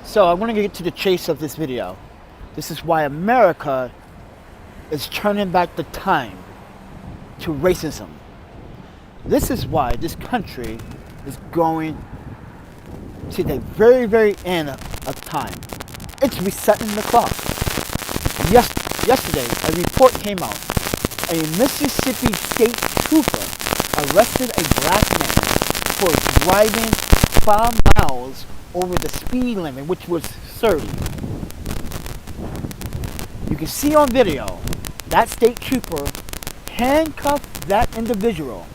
So I want to get to the chase of this video. This is why America is turning back the time to racism. This is why this country is going to the very, very end of time. It's resetting the clock. Yesterday, a report came out. A Mississippi state trooper arrested a black man for driving 5 miles over the speed limit, which was 30. You can see on video that state trooper handcuffed that individual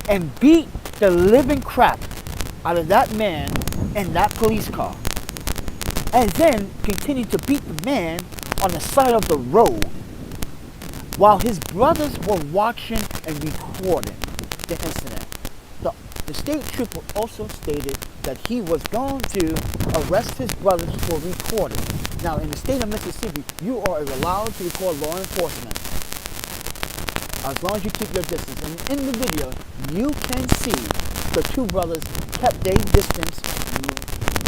and beat the living crap out of that man in that police car, and then continued to beat the man on the side of the road while his brothers were watching and recording the incident. The state trooper also stated that he was going to arrest his brothers for recording. Now, in the state of Mississippi, you are allowed to record law enforcement as long as you keep your distance. And in the video, you can see the two brothers kept their distance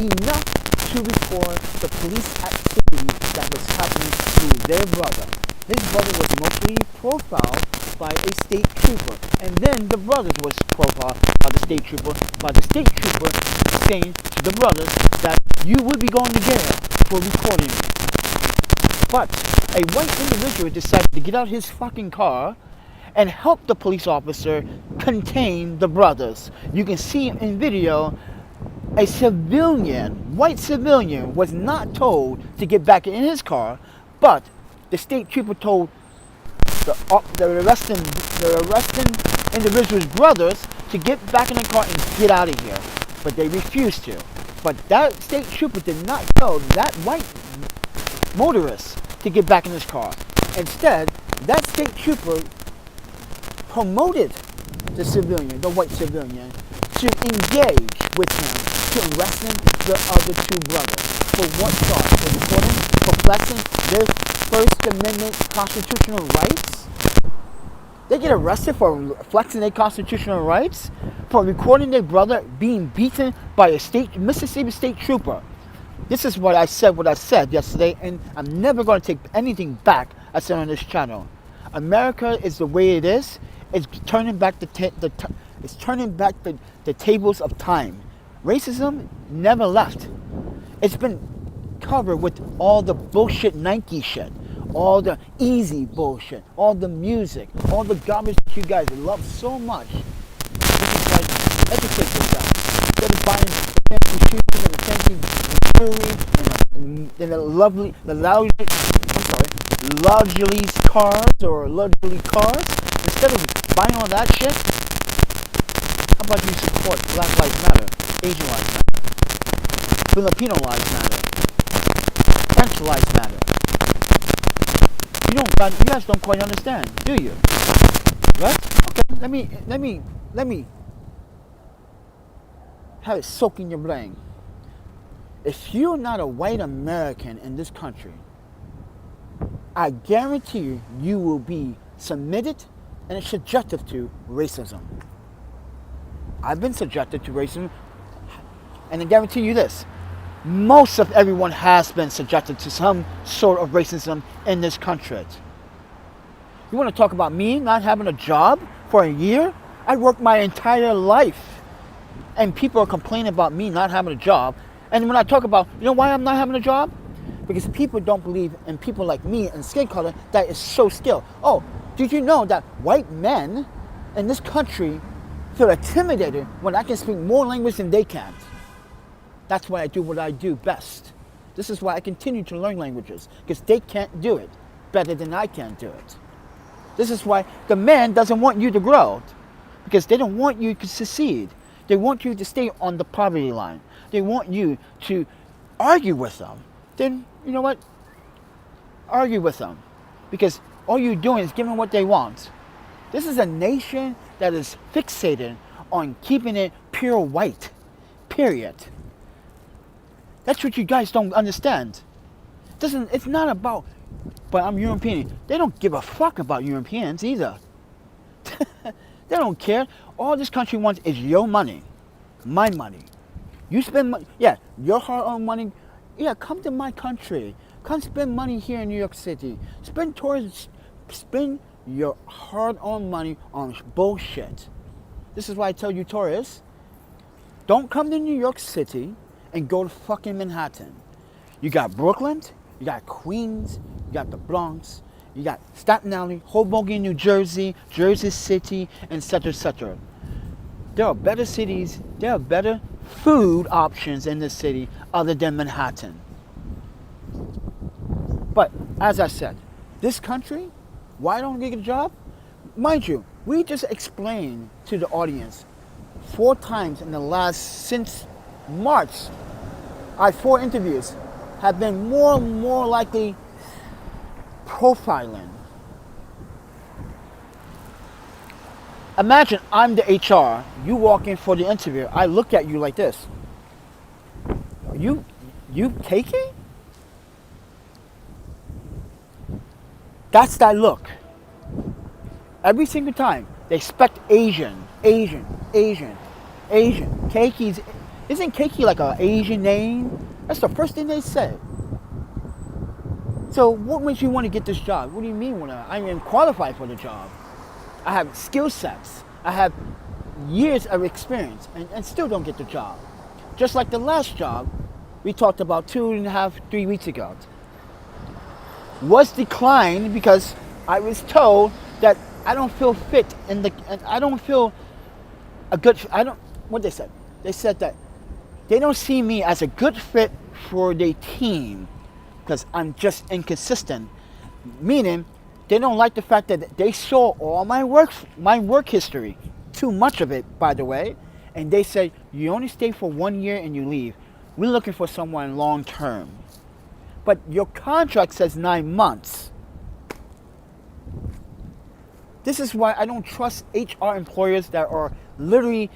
enough to record the police activity that was happening to their brother. His brother was mostly profiled by a state trooper, and then the brothers was profiled by the state trooper, saying to the brothers that you will be going to jail for recording me. But a white individual decided to get out his fucking car and help the police officer contain the brothers. You can see in video a white civilian was not told to get back in his car, but the state trooper told the arresting individual's brothers to get back in the car and get out of here. But they refused to. But that state trooper did not tell that white motorist to get back in his car. Instead, that state trooper promoted the white civilian, to engage with him, to arresting the other two brothers. For what charge? For recording? For flexing their First Amendment constitutional rights? They get arrested for flexing their constitutional rights? For recording their brother being beaten by a Mississippi state trooper. This is what I said yesterday, and I'm never going to take anything back I said on this channel. America is the way it is. It's turning back the tables of time. Racism never left. It's been covered with all the bullshit Nike shit, all the easy bullshit, all the music, all the garbage that you guys love so much. This is like, educate yourself. Instead of buying fancy shoes and fancy jewelry and the luxury cars or luxury cars, instead of buying all that shit, how about you support Black Lives Matter, Asian Lives Matter, Filipino Lives Matter, French Lives Matter? You guys don't quite understand, do you? Right? Okay, let me have it soak in your brain. If you're not a white American in this country, I guarantee you, you will be submitted and subjected to racism. I've been subjected to racism, and I guarantee you this. Most of everyone has been subjected to some sort of racism in this country. You want to talk about me not having a job for a year? I worked my entire life, and people are complaining about me not having a job. And when I talk about, you know why I'm not having a job? Because people don't believe in people like me and skin color that is so skilled. Oh, did you know that white men in this country feel intimidated when I can speak more language than they can? That's why I do what I do best. This is why I continue to learn languages, because they can't do it better than I can do it. This is why the man doesn't want you to grow, because they don't want you to succeed. They want you to stay on the poverty line. They want you to argue with them. Then, you know what? Argue with them, because all you're doing is giving what they want. This is a nation that is fixated on keeping it pure white, period. That's what you guys don't understand. It's not about, but I'm European. They don't give a fuck about Europeans either. They don't care. All this country wants is your money, my money. You spend money, yeah, your hard-earned money. Yeah, come to my country. Come spend money here in New York City. Spend your hard-earned money on bullshit. This is why I tell you tourists, don't come to New York City and go to fucking Manhattan. You got Brooklyn, you got Queens, you got the Bronx, you got Staten Island, Hoboken, New Jersey, Jersey City, and etc., etc. There are better cities, there are better food options in this city other than Manhattan. But as I said, this country, why don't we get a job? Mind you, we just explained to the audience 4 times in the last, since March, our 4 interviews have been more and more likely profiling. Imagine I'm the HR, you walk in for the interview, I look at you like this. You taking? That's that look. Every single time, they expect Asian. Keiki, isn't Keiki like an Asian name? That's the first thing they say. So what makes you want to get this job? What do you mean I am qualified for the job? I have skill sets. I have years of experience and still don't get the job. Just like the last job we talked about 2.5, 3 weeks ago. Was declined because I was told that I don't feel fit I don't feel a good, what they said? They said that they don't see me as a good fit for their team because I'm just inconsistent. Meaning, they don't like the fact that they saw all my work history, too much of it, by the way, and they say, you only stay for 1 year and you leave. We're looking for someone long term. But your contract says 9 months. This is why I don't trust HR employers that are literally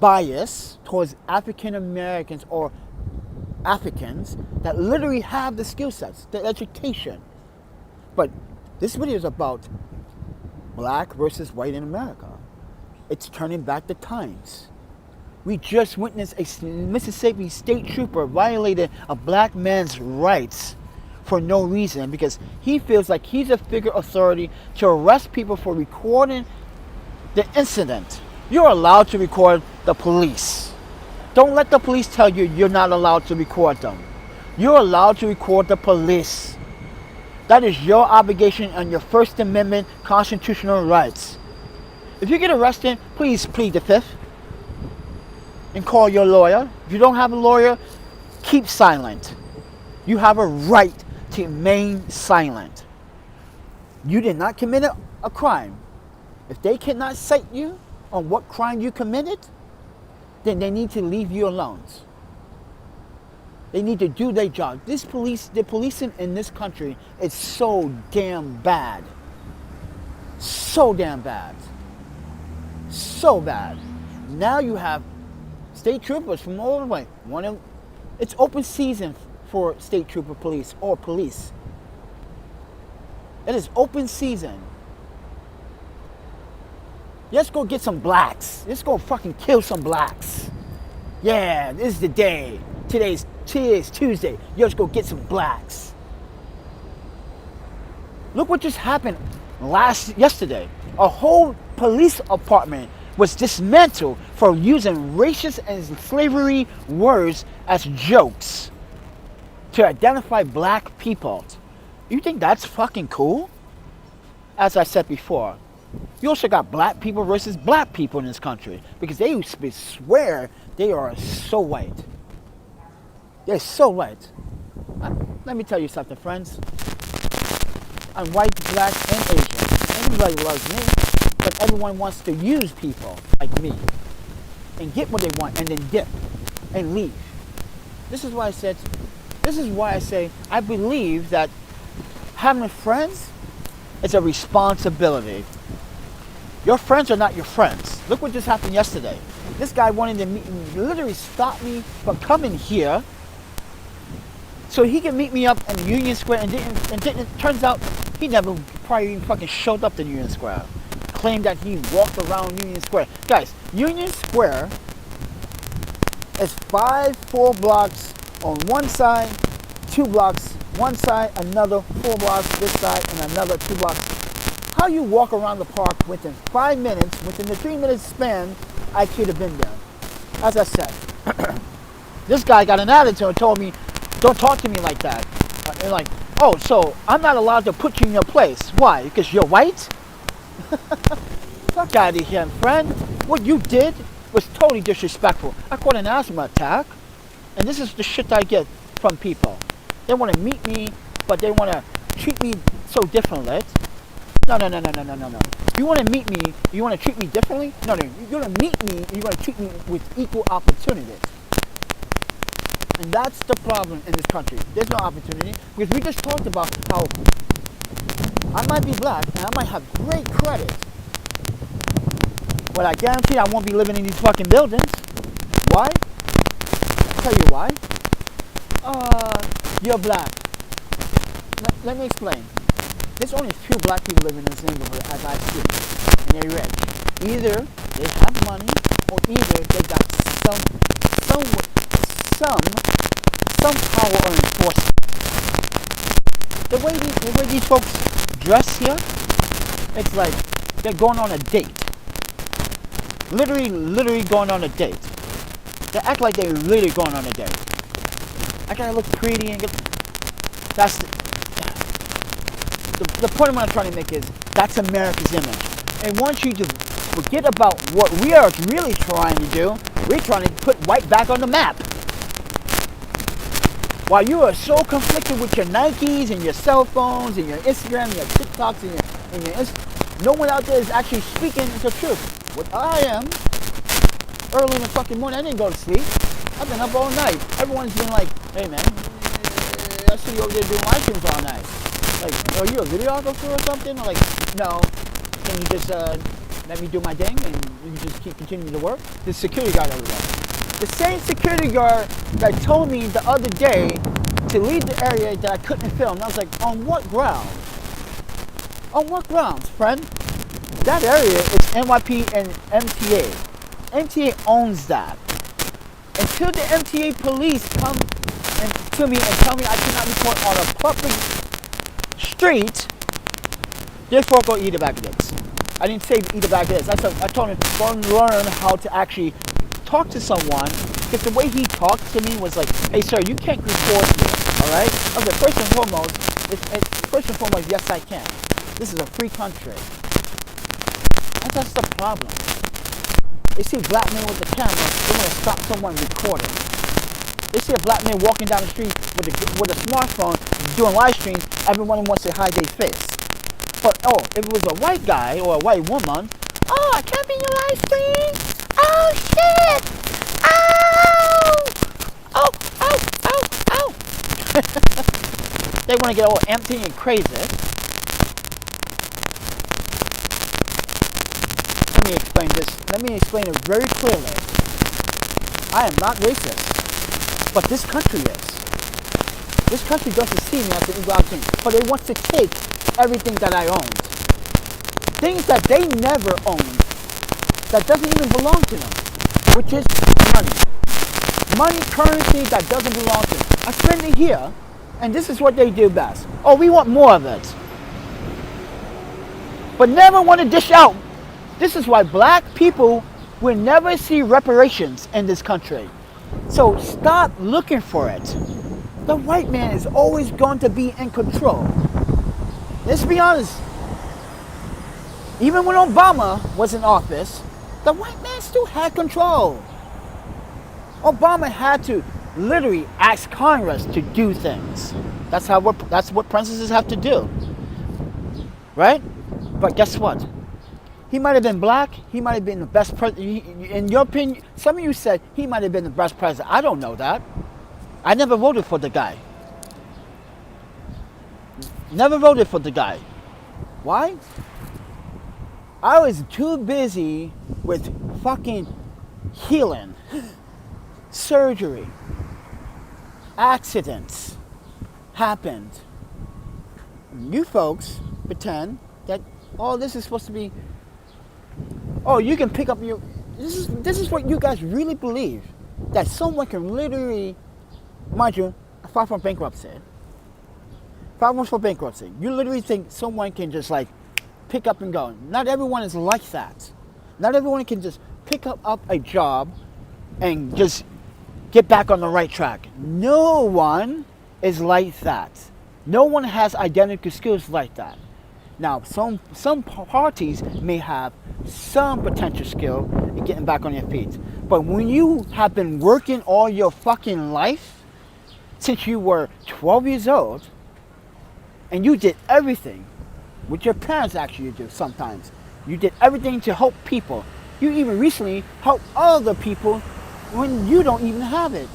biased towards African Americans or Africans that literally have the skill sets, the education. But this video is about black versus white in America. It's turning back the times. We just witnessed a Mississippi state trooper violated a black man's rights for no reason because he feels like he's a figure of authority to arrest people for recording the incident. You're allowed to record the police. Don't let the police tell you you're not allowed to record them. You're allowed to record the police. That is your obligation and your First Amendment constitutional rights. If you get arrested, please plead the Fifth and call your lawyer. If you don't have a lawyer, keep silent. You have a right to remain silent. You did not commit a crime. If they cannot cite you on what crime you committed, then they need to leave you alone. They need to do their job. The policing in this country is so damn bad. So damn bad. So bad. Now you have state troopers from all the way. It's open season for state trooper police or police. It is open season. Let's go get some blacks. Let's go fucking kill some blacks. Yeah, this is the day. Today's Tuesday. Let's go get some blacks. Look what just happened yesterday. A whole police department was dismantled for using racist and slavery words as jokes to identify black people. You think that's fucking cool? As I said before, you also got black people versus black people in this country because they used to swear they are so white. They're so white. Let me tell you something, friends. I'm white, black, and Asian. Everybody loves me, but everyone wants to use people like me and get what they want and then dip and leave. This is why I say I believe that having friends is a responsibility. Your friends are not your friends. Look what just happened yesterday. This guy wanted to meet me, literally stopped me from coming here so he can meet me up in Union Square and didn't. Turns out he never probably even fucking showed up to Union Square. Claimed that he walked around Union Square. Guys, Union Square is 4 blocks on one side, 2 blocks, one side, another 4 blocks this side, and another 2 blocks. How you walk around the park within 5 minutes, within the 3-minute span, I could have been there. As I said, this guy got an attitude and told me, don't talk to me like that. And like, oh, so I'm not allowed to put you in your place. Why? Because you're white? Fuck out of here, friend. What you did was totally disrespectful. I caught an asthma attack, and this is the shit I get from people. They want to meet me, but they want to treat me so differently. No. You want to meet me, you want to treat me differently? No. You're going to meet me, you're going to treat me with equal opportunities. And that's the problem in this country. There's no opportunity. Because we just talked about how I might be black and I might have great credit. But I guarantee I won't be living in these fucking buildings. Why? I'll tell you why. You're black. Let me explain. There's only a few black people living in this neighborhood as I see. And they're rich. Either they have money or either they got some power or enforcement. The way these folks dress here, it's like they're going on a date. Literally going on a date. They act like they're really going on a date. I gotta look pretty and get. That's the point I'm trying to make is that's America's image. And once you to forget about what we are really trying to do, we're trying to put white back on the map. While you are so conflicted with your Nikes and your cell phones and your Instagram and your TikToks and your no one out there is actually speaking the truth. What I am, early in the fucking morning, I didn't go to sleep. I've been up all night. Everyone's been like, hey man, I see you over there doing live streams all night. Like, are you a videographer or something? I'm like, no. Can you just let me do my thing and you can just keep continuing to work? The security guard over there. The same security guard that told me the other day to leave the area that I couldn't film. And I was like, on what grounds? On what grounds, friend? That area is NYP and MTA. MTA owns that. Until the MTA police come to me and tell me I cannot record on a public street, therefore go eat a bag of dicks. I didn't say eat a bag of dicks. I told him go and learn how to actually talk to someone, because the way he talked to me was like, hey sir, you can't record here, alright? I was like, first and foremost, yes I can. This is a free country. That's the problem. They see a black man with a camera, they want to stop someone recording. They see a black man walking down the street with a smartphone doing live streams, everyone wants to hide their face. But if it was a white guy or a white woman, oh, I can't be in your live stream. Oh shit! Ow! Ow! They want to get all empty and crazy. Let me explain this. Let me explain it very clearly. I am not racist, but this country is. This country doesn't see me as an equal opportunity, but it wants to take everything that I owned. Things that they never owned, that doesn't even belong to them, which is money. Money, currency that doesn't belong to them. I spend it here, and this is what they do best. Oh, we want more of it. But never want to dish out. This is why black people will never see reparations in this country. So stop looking for it. The white man is always going to be in control. Let's be honest. Even when Obama was in office, the white man still had control. Obama had to literally ask Congress to do things. That's what princesses have to do. Right? But guess what? He might have been black. He might have been the best president. In your opinion, some of you said he might have been the best president. I don't know that. I never voted for the guy. Never voted for the guy. Why? I was too busy with fucking healing, surgery, accidents happened. You folks pretend that this is supposed to be. Oh, you can pick up your. This is what you guys really believe, that someone can literally mind you, far from bankruptcy. Far from bankruptcy. You literally think someone can just like pick up and go. Not everyone is like that. Not everyone can just pick up a job and just get back on the right track. No one is like that. No one has identical skills like that. Now, some parties may have some potential skill in getting back on your feet. But when you have been working all your fucking life, since you were 12 years old, and you did everything, which your parents actually do sometimes. You did everything to help people. You even recently helped other people when you don't even have it.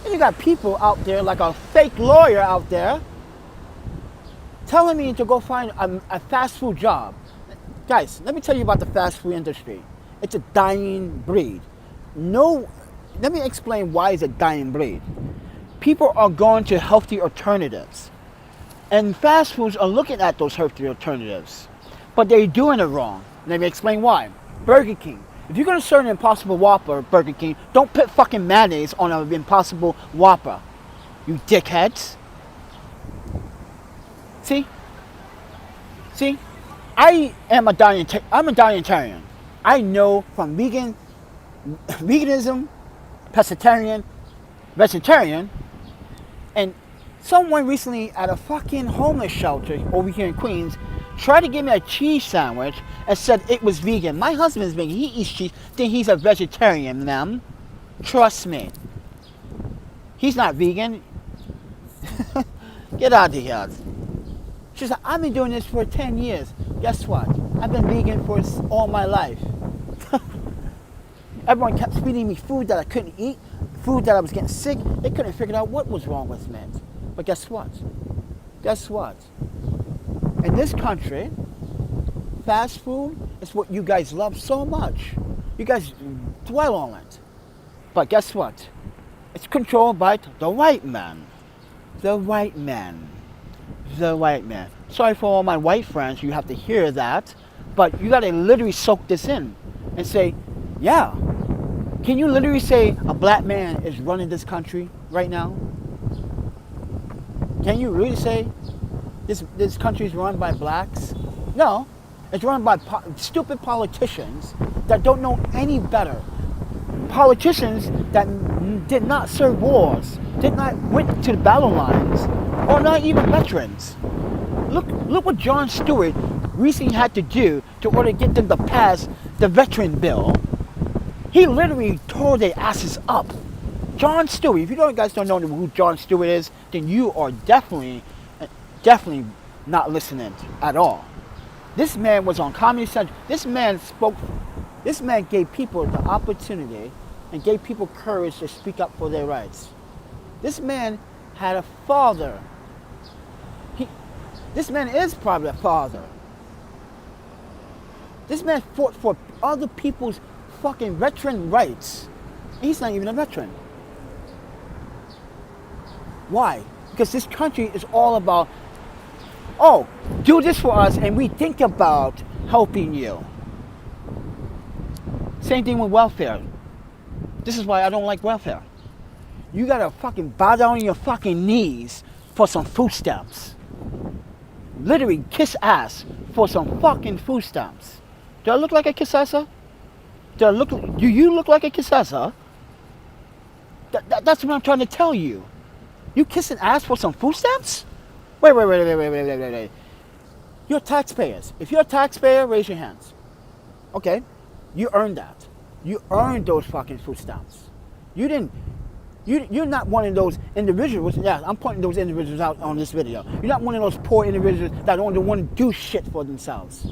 And you got people out there, like a fake lawyer out there, telling me to go find a fast food job. Guys, let me tell you about the fast food industry. It's a dying breed. Let me explain why it's a dying breed. People are going to healthy alternatives. And fast foods are looking at those healthy alternatives. But they're doing it wrong. Let me explain why. Burger King. If you're going to serve an Impossible Whopper, Burger King, don't put fucking mayonnaise on an Impossible Whopper. You dickheads. See? I am I'm a dietarian. I know from veganism, pescatarian, vegetarian, and someone recently at a fucking homeless shelter over here in Queens tried to give me a cheese sandwich and said it was vegan. My husband is vegan. He eats cheese. Then he's a vegetarian, ma'am. Trust me. He's not vegan. Get out of here. She said, I've been doing this for 10 years. Guess what? I've been vegan for all my life. Everyone kept feeding me food that I couldn't eat, food that I was getting sick. They couldn't figure out what was wrong with me. But guess what? In this country, fast food is what you guys love so much. You guys dwell on it. But guess what? It's controlled by the white man. The white man. The white man. Sorry for all my white friends, you have to hear that. But you gotta literally soak this in and say, yeah. Can you literally say a black man is running this country right now? Can you really say this country is run by blacks? No, it's run by stupid politicians that don't know any better. Politicians that did not serve wars, did not went to the battle lines, or not even veterans. Look what Jon Stewart recently had to do to order to get them to pass the veteran bill. He literally tore their asses up. Jon Stewart, if you guys don't know who Jon Stewart is, then you are definitely not listening at all. This man was on Comedy Central. This man gave people the opportunity and gave people courage to speak up for their rights. This man had a father. This man is probably a father. This man fought for other people's fucking veteran rights. He's not even a veteran. Why? Because this country is all about, oh, do this for us and we think about helping you. Same thing with welfare. This is why I don't like welfare. You gotta fucking bow down on your fucking knees for some food stamps. Literally kiss ass for some fucking food stamps. Do I look like a kissassa? Do you look like a kissassa? That's what I'm trying to tell you. You kissing ass for some food stamps? Wait. You're taxpayers. If you're a taxpayer, raise your hands. Okay? You earned that. You earned those fucking food stamps. You're not one of those individuals. Yeah, I'm pointing those individuals out on this video. You're not one of those poor individuals that don't want to do shit for themselves.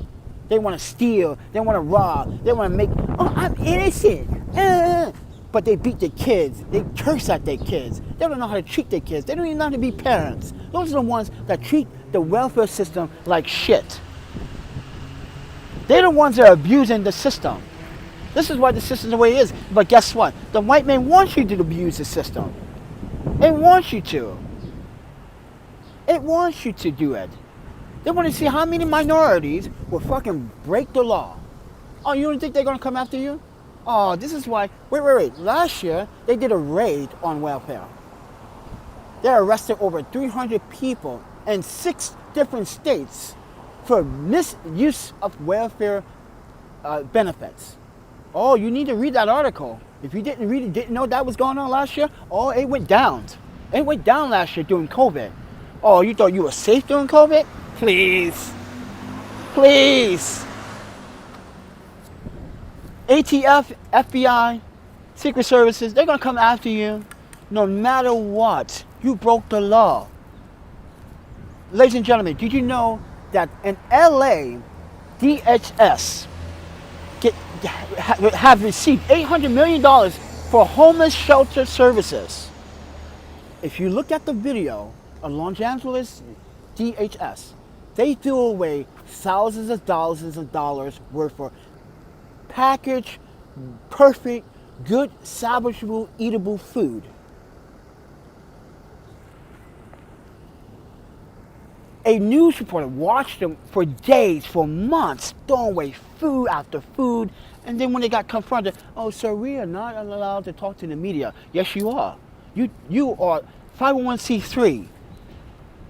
They want to steal. They want to rob. They want to make, oh, I'm innocent. But they beat their kids. They curse at their kids. They don't know how to treat their kids. They don't even know how to be parents. Those are the ones that treat the welfare system like shit. They're the ones that are abusing the system. This is why the system's the way it is. But guess what? The white man wants you to abuse the system. It wants you to. It wants you to do it. They want to see how many minorities will fucking break the law. Oh, you don't think they're going to come after you? Oh, this is why. Wait. Last year, they did a raid on welfare. They arrested over 300 people in 6 different states for misuse of welfare benefits. Oh, you need to read that article. If you didn't read it, didn't know that was going on last year, oh, it went down. It went down last year during COVID. Oh, you thought you were safe during COVID? Please. Please. ATF, FBI, Secret Services, they're going to come after you no matter what. You broke the law. Ladies and gentlemen, did you know that in LA, DHS have received $800 million for homeless shelter services? If you look at the video of Los Angeles DHS, they threw away thousands of dollars worth of packaged, perfect, good, salvageable, eatable food. A news reporter watched them for days, for months, throwing away food after food. And then when they got confronted, oh, sir, we are not allowed to talk to the media. Yes, you are. You are 501c3.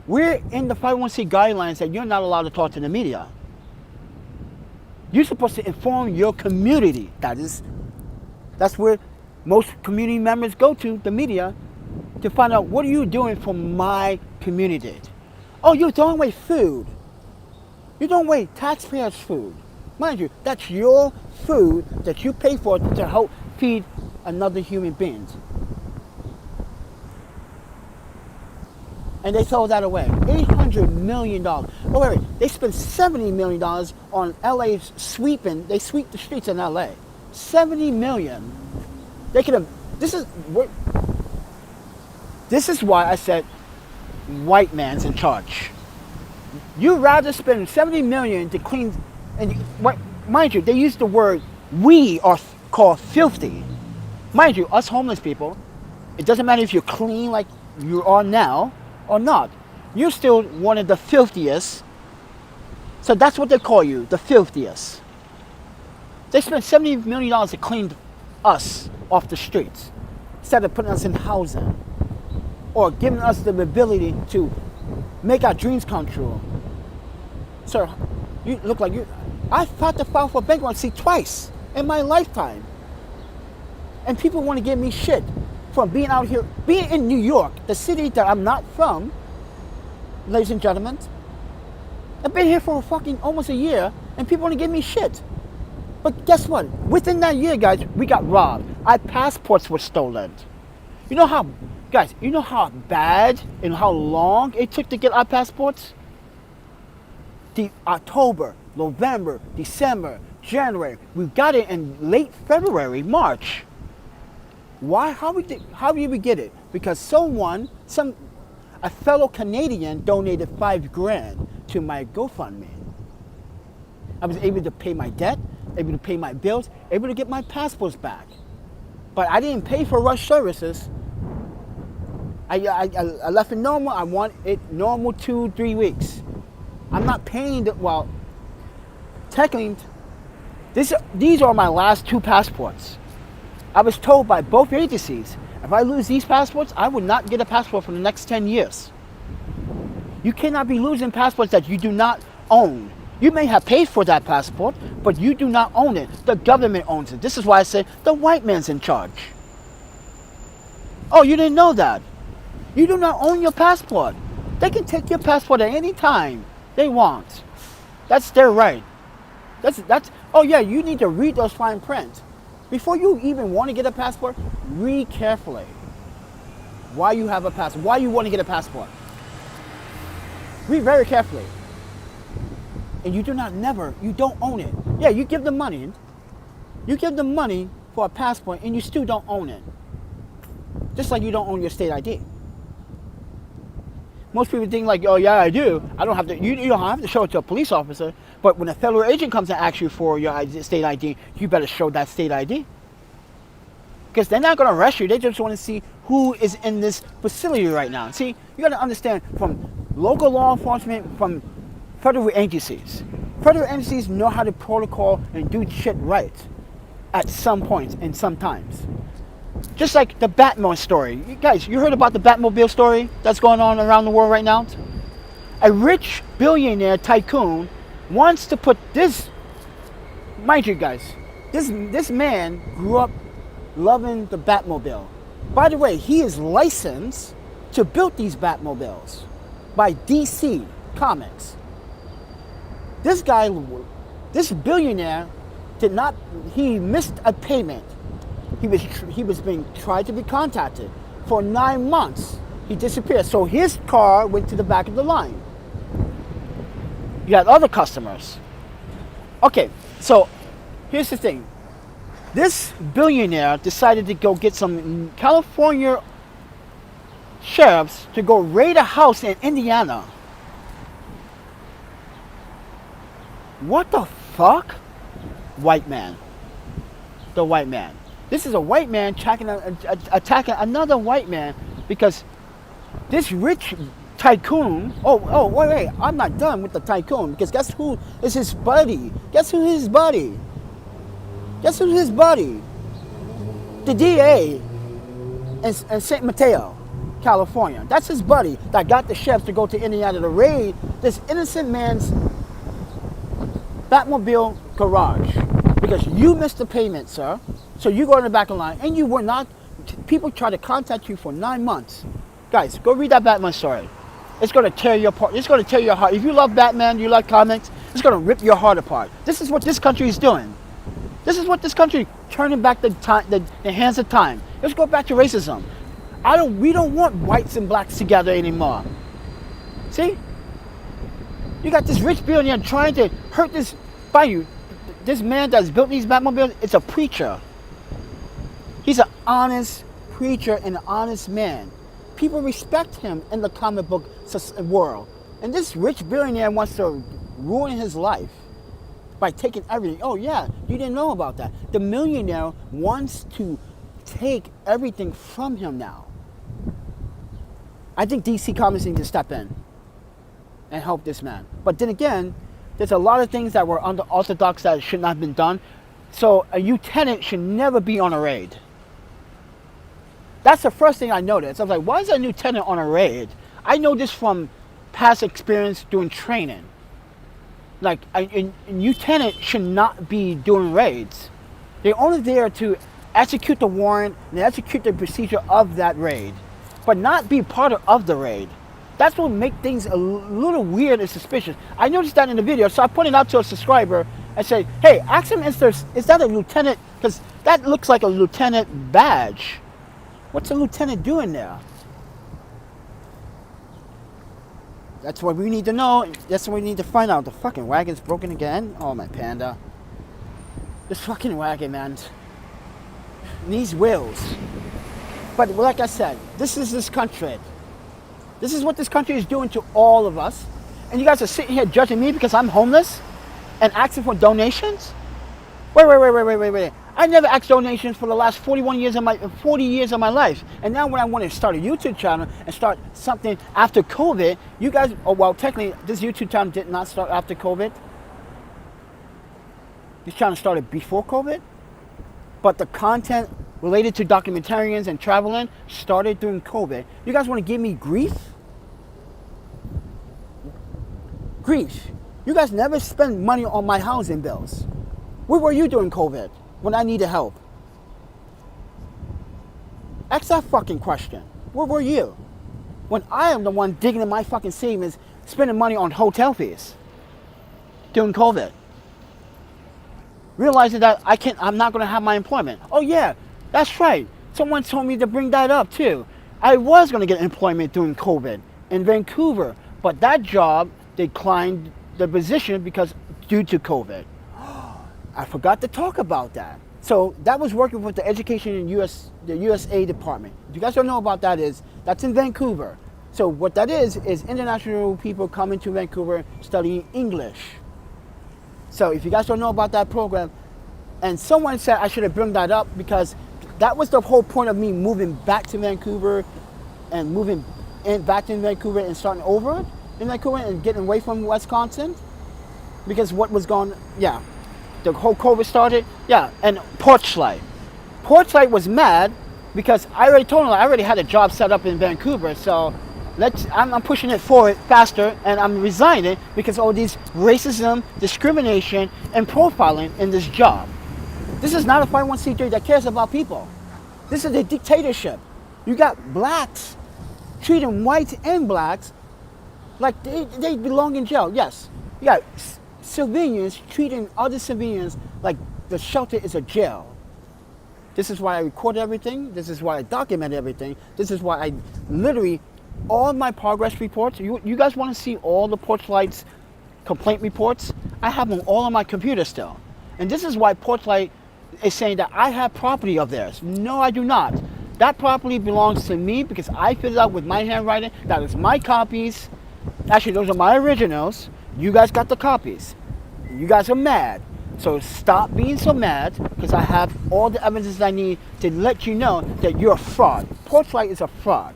We're in the 501c guidelines that you're not allowed to talk to the media. You're supposed to inform your community. That's where most community members go to, the media, to find out what are you doing for my community. Oh, you're throwing away food. You're throwing away taxpayers' food. Mind you, that's your food that you pay for to help feed another human being. And they throw that away. $800 million. Oh, wait. They spent $70 million on LA's sweeping. They sweep the streets in LA. $70 million. They could have. This is why I said white man's in charge. You'd rather spend $70 million to clean. And mind you, they use the word we are called filthy. Mind you, us homeless people, it doesn't matter if you're clean like you are now or not. You're still one of the filthiest. So that's what they call you, the filthiest. They spent $70 million to clean us off the streets instead of putting us in housing or giving us the ability to make our dreams come true. Sir, you look like you. I've had to file for bankruptcy twice in my lifetime. And people want to give me shit from being out here, being in New York, the city that I'm not from, ladies and gentlemen. I've been here for fucking almost a year, and people want to give me shit. But guess what? Within that year, guys, we got robbed. Our passports were stolen. You know how bad and how long it took to get our passports? The October, November, December, January. We got it in late February, March. Why? How did we get it? Because a fellow Canadian donated $5,000 to my GoFundMe. I was able to pay my debt, able to pay my bills, able to get my passports back. But I didn't pay for rush services. I left it normal. I want it normal 2-3 weeks. I'm not paying technically, these are my last 2 passports. I was told by both agencies, if I lose these passports, I would not get a passport for the next 10 years. You cannot be losing passports that you do not own. You may have paid for that passport, but you do not own it. The government owns it. This is why I said the white man's in charge. Oh, you didn't know that? You do not own your passport. They can take your passport at any time they want. That's their right. Oh yeah, you need to read those fine print. Before you even want to get a passport, read carefully why you have a passport, why you want to get a passport. Read very carefully. And you don't own it. Yeah, you give them money. You give them money for a passport and you still don't own it. Just like you don't own your state ID. Most people think like, oh yeah, I do. I don't have to. You don't have to show it to a police officer. But when a federal agent comes and asks you for your state ID, you better show that state ID. Because they're not going to arrest you. They just want to see who is in this facility right now. See, you got to understand from local law enforcement, from federal agencies. Federal agencies know how to protocol and do shit right at some points and sometimes. Just like the Batmobile story. You guys, you heard about the Batmobile story that's going on around the world right now? A rich billionaire tycoon wants to put this, mind you guys, this man grew up loving the Batmobile. By the way, he is licensed to build these Batmobiles by DC Comics. This guy, this billionaire he missed a payment. He was being tried to be contacted for 9 months. He disappeared. So his car went to the back of the line. You had other customers. Okay, so here's the thing. This billionaire decided to go get some California sheriffs to go raid a house in Indiana. What the fuck? White man. The white man. This is a white man attacking another white man because this rich tycoon. Wait, I'm not done with the tycoon because guess who is his buddy? Guess who his buddy? Guess who's his buddy? The DA in San Mateo, California. That's his buddy that got the chefs to go to Indiana to raid this innocent man's Batmobile garage because you missed the payment, sir. So you go in the back of the line and you were not. People try to contact you for 9 months. Guys, go read that Batman story. It's going to tear you apart. It's going to tear your heart. If you love Batman, you like comics, it's going to rip your heart apart. This is what this country is doing. This is what this country turning back the hands of time. Let's go back to racism. We don't want whites and blacks together anymore. See? You got this rich billionaire trying to hurt this by you. This man that's built these Batmobiles, it's a preacher. He's an honest preacher and an honest man. People respect him in the comic book world. And this rich billionaire wants to ruin his life by taking everything. Oh yeah, you didn't know about that. The millionaire wants to take everything from him now. I think DC Comics needs to step in and help this man. But then again, there's a lot of things that were unorthodox that should not have been done. So a lieutenant should never be on a raid. That's the first thing I noticed. I was like, why is a lieutenant on a raid? I know this from past experience doing training. Like, a lieutenant should not be doing raids. They're only there to execute the warrant and execute the procedure of that raid, but not be part of the raid. That's what makes things a little weird and suspicious. I noticed that in the video, so I pointed out to a subscriber and said, hey, ask him is that a lieutenant? Because that looks like a lieutenant badge. What's a lieutenant doing there? That's what we need to know. That's what we need to find out. The fucking wagon's broken again. Oh, my panda. This fucking wagon, man. Needs wheels. But like I said, this is this country. This is what this country is doing to all of us. And you guys are sitting here judging me because I'm homeless and asking for donations? Wait. I never asked donations for the last 40 years of my life. And now when I want to start a YouTube channel and start something after COVID, you guys, technically this YouTube channel did not start after COVID. This channel started before COVID. But the content related to documentarians and traveling started during COVID. You guys want to give me grief? Grief. You guys never spend money on my housing bills. Where were you during COVID when I needed help? Ask that fucking question. Where were you? When I am the one digging in my fucking savings, spending money on hotel fees during COVID. Realizing that I'm not going to have my employment. Oh yeah, that's right. Someone told me to bring that up too. I was going to get employment during COVID in Vancouver, but that job declined the position because due to COVID. I forgot to talk about that. So that was working with the education in the USA department. If you guys don't know about that, that's in Vancouver. So what that is international people coming to Vancouver studying English. So if you guys don't know about that program, and someone said I should have brought that up because that was the whole point of me moving back to Vancouver and moving back to Vancouver and starting over in Vancouver and getting away from Wisconsin. Because what was going, the whole COVID started, and Porchlight. Porchlight was mad because I already told them I already had a job set up in Vancouver, so I'm pushing it forward faster, and I'm resigning because of all these racism, discrimination, and profiling in this job. This is not a 501c3 that cares about people. This is a dictatorship. You got blacks treating whites and blacks like they belong in jail. Yes, you got civilians treating other civilians like the shelter is a jail. This is why I record everything. This is why I document everything. This is why I literally, all my progress reports, you guys want to see all the Porchlight's complaint reports? I have them all on my computer still. And this is why Porchlight is saying that I have property of theirs. No, I do not. That property belongs to me because I filled it out with my handwriting. That is my copies. Actually, those are my originals. You guys got the copies. You guys are mad. So stop being so mad, because I have all the evidence I need to let you know that you're a fraud. Porchlight is a fraud.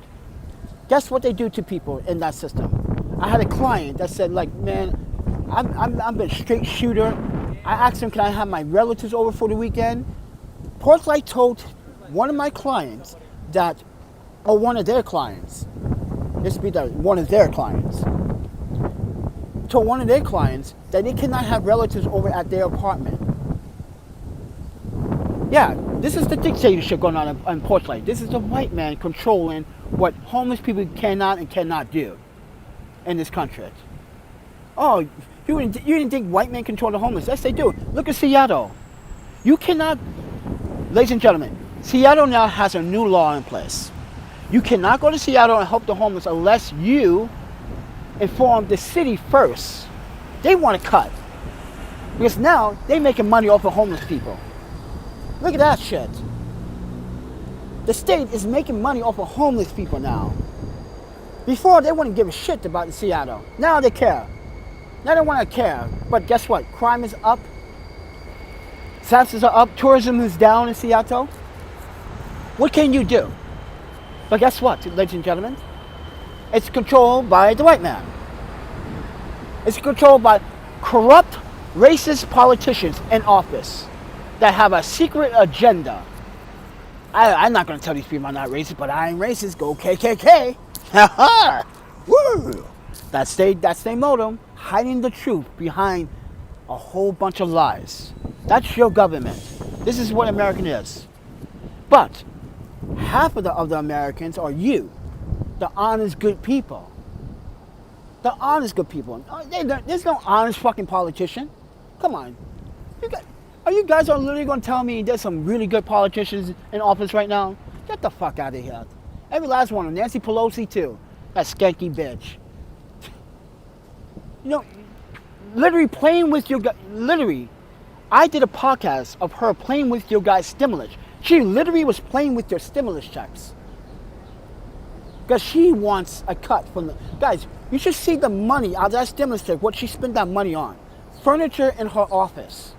Guess what they do to people in that system? I had a client that said, like, man, I'm a straight shooter. I asked him, can I have my relatives over for the weekend? Porchlight told one of my clients that, or one of their clients, this would be one of their clients, told one of their clients that they cannot have relatives over at their apartment. Yeah, this is the dictatorship going on in Porchlight. This is the white man controlling what homeless people cannot and cannot do in this country. Oh, you didn't think white men control the homeless? Yes, they do. Look at Seattle. You cannot, ladies and gentlemen, Seattle now has a new law in place. You cannot go to Seattle and help the homeless unless you inform the city first. They want to cut. Because now they're making money off of homeless people. Look at that shit. The state is making money off of homeless people now. Before, they wouldn't give a shit about Seattle. Now they care. Now they want to care. But guess what? Crime is up. Taxes are up. Tourism is down in Seattle. What can you do? But guess what, ladies and gentlemen? It's controlled by the white man. It's controlled by corrupt, racist politicians in office that have a secret agenda. I'm not going to tell these people I'm not racist, but I ain't racist. Go KKK. Ha ha! Woo! That's their motto. Hiding the truth behind a whole bunch of lies. That's your government. This is what American is. But half of the Americans are you, the honest, good people. The honest, good people. There's no honest fucking politician. Come on. You guys are literally going to tell me there's some really good politicians in office right now? Get the fuck out of here. Every last one of them. Nancy Pelosi, too. That skanky bitch. You know, literally playing with your guys. Literally, I did a podcast of her playing with your guys' stimulus. She literally was playing with your stimulus checks. Because she wants a cut from the... Guys, you should see the money out of that stimulus check, what she spent that money on. Furniture in her office.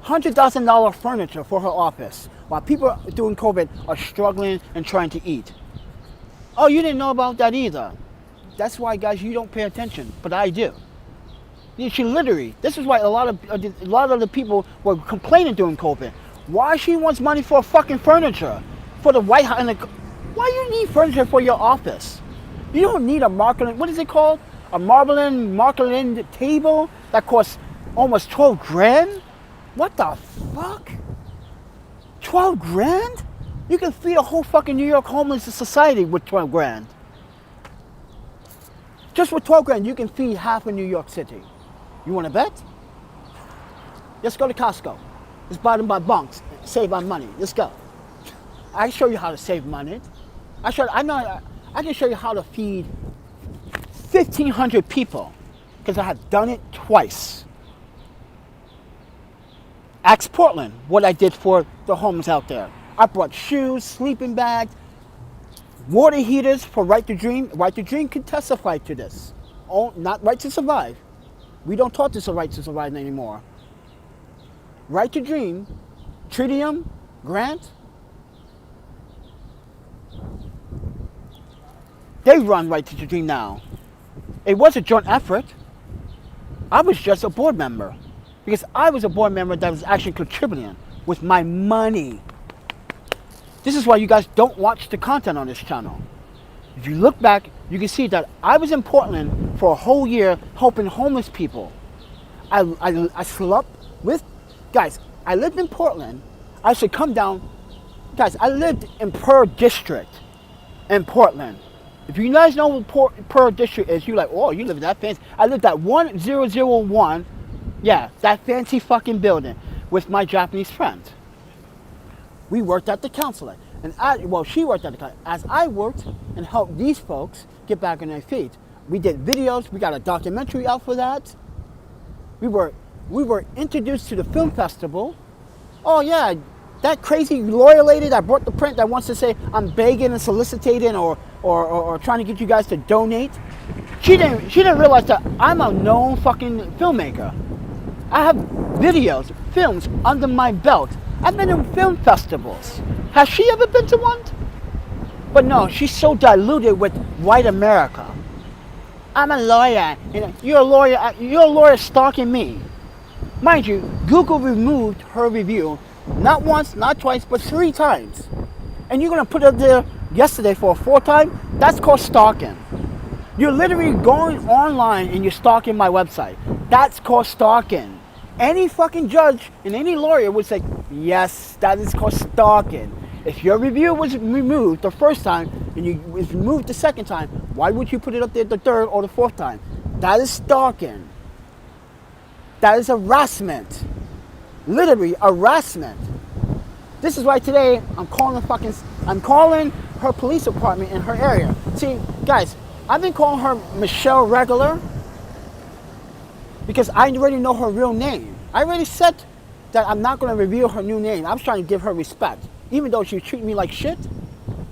$100,000 furniture for her office. While people during COVID are struggling and trying to eat. Oh, you didn't know about that either. That's why, guys, you don't pay attention. But I do. She literally... This is why a lot of the people were complaining during COVID. Why she wants money for fucking furniture? For the White House. Why you need furniture for your office? You don't need a marketing, what is it called? A marketing table that costs almost 12 grand? What the fuck? 12 grand? You can feed a whole fucking New York homeless society with 12 grand. Just with 12 grand, you can feed half of New York City. You want to bet? Let's go to Costco. Let's buy them by bunks. Save our money. Let's go. I can show you how to save money. I can show you how to feed 1,500 people because I have done it twice. Ask Portland what I did for the homeless out there. I brought shoes, sleeping bags, water heaters for Right to Dream. Right to Dream can testify to this. Oh, not Right to Survive. We don't talk to Right to Survive anymore. Right to Dream, Tritium, Grant, they run Right to Dream now. It was a joint effort. I was just a board member because I was a board member that was actually contributing with my money. This is why you guys don't watch the content on this channel. If you look back, you can see that I was in Portland for a whole year helping homeless people. I slept with, guys, I lived in Portland. I should come down, guys, I lived in Pearl District in Portland. If you guys know what Pearl District is, you're like, oh, you live in that fancy. I lived at 1001, yeah, that fancy fucking building with my Japanese friend. We worked at the consulate. And she worked at the consulate. As I worked and helped these folks get back on their feet, we did videos. We got a documentary out for that. We were introduced to the film festival. Oh yeah, that crazy lawyer lady that brought the print that wants to say I'm begging and soliciting or trying to get you guys to donate. She didn't realize that I'm a known fucking filmmaker. I have videos, films under my belt. I've been in film festivals. Has she ever been to one? But no, she's so diluted with white America. I'm a lawyer. You're a lawyer stalking me. Mind you, Google removed her review not once, not twice, but 3 times. And you're gonna put it there yesterday for a 4th time? That's called stalking. You're literally going online and you're stalking my website. That's called stalking. Any fucking judge and any lawyer would say, yes, that is called stalking. If your review was removed the 1st time and it was removed the 2nd time, why would you put it up there the 3rd or the 4th time? That is stalking. That is harassment. Literally harassment. This is why today I'm calling her police department in her area. See, guys, I've been calling her Michelle Regular because I already know her real name. I already said that I'm not going to reveal her new name. I was trying to give her respect, even though she treated me like shit.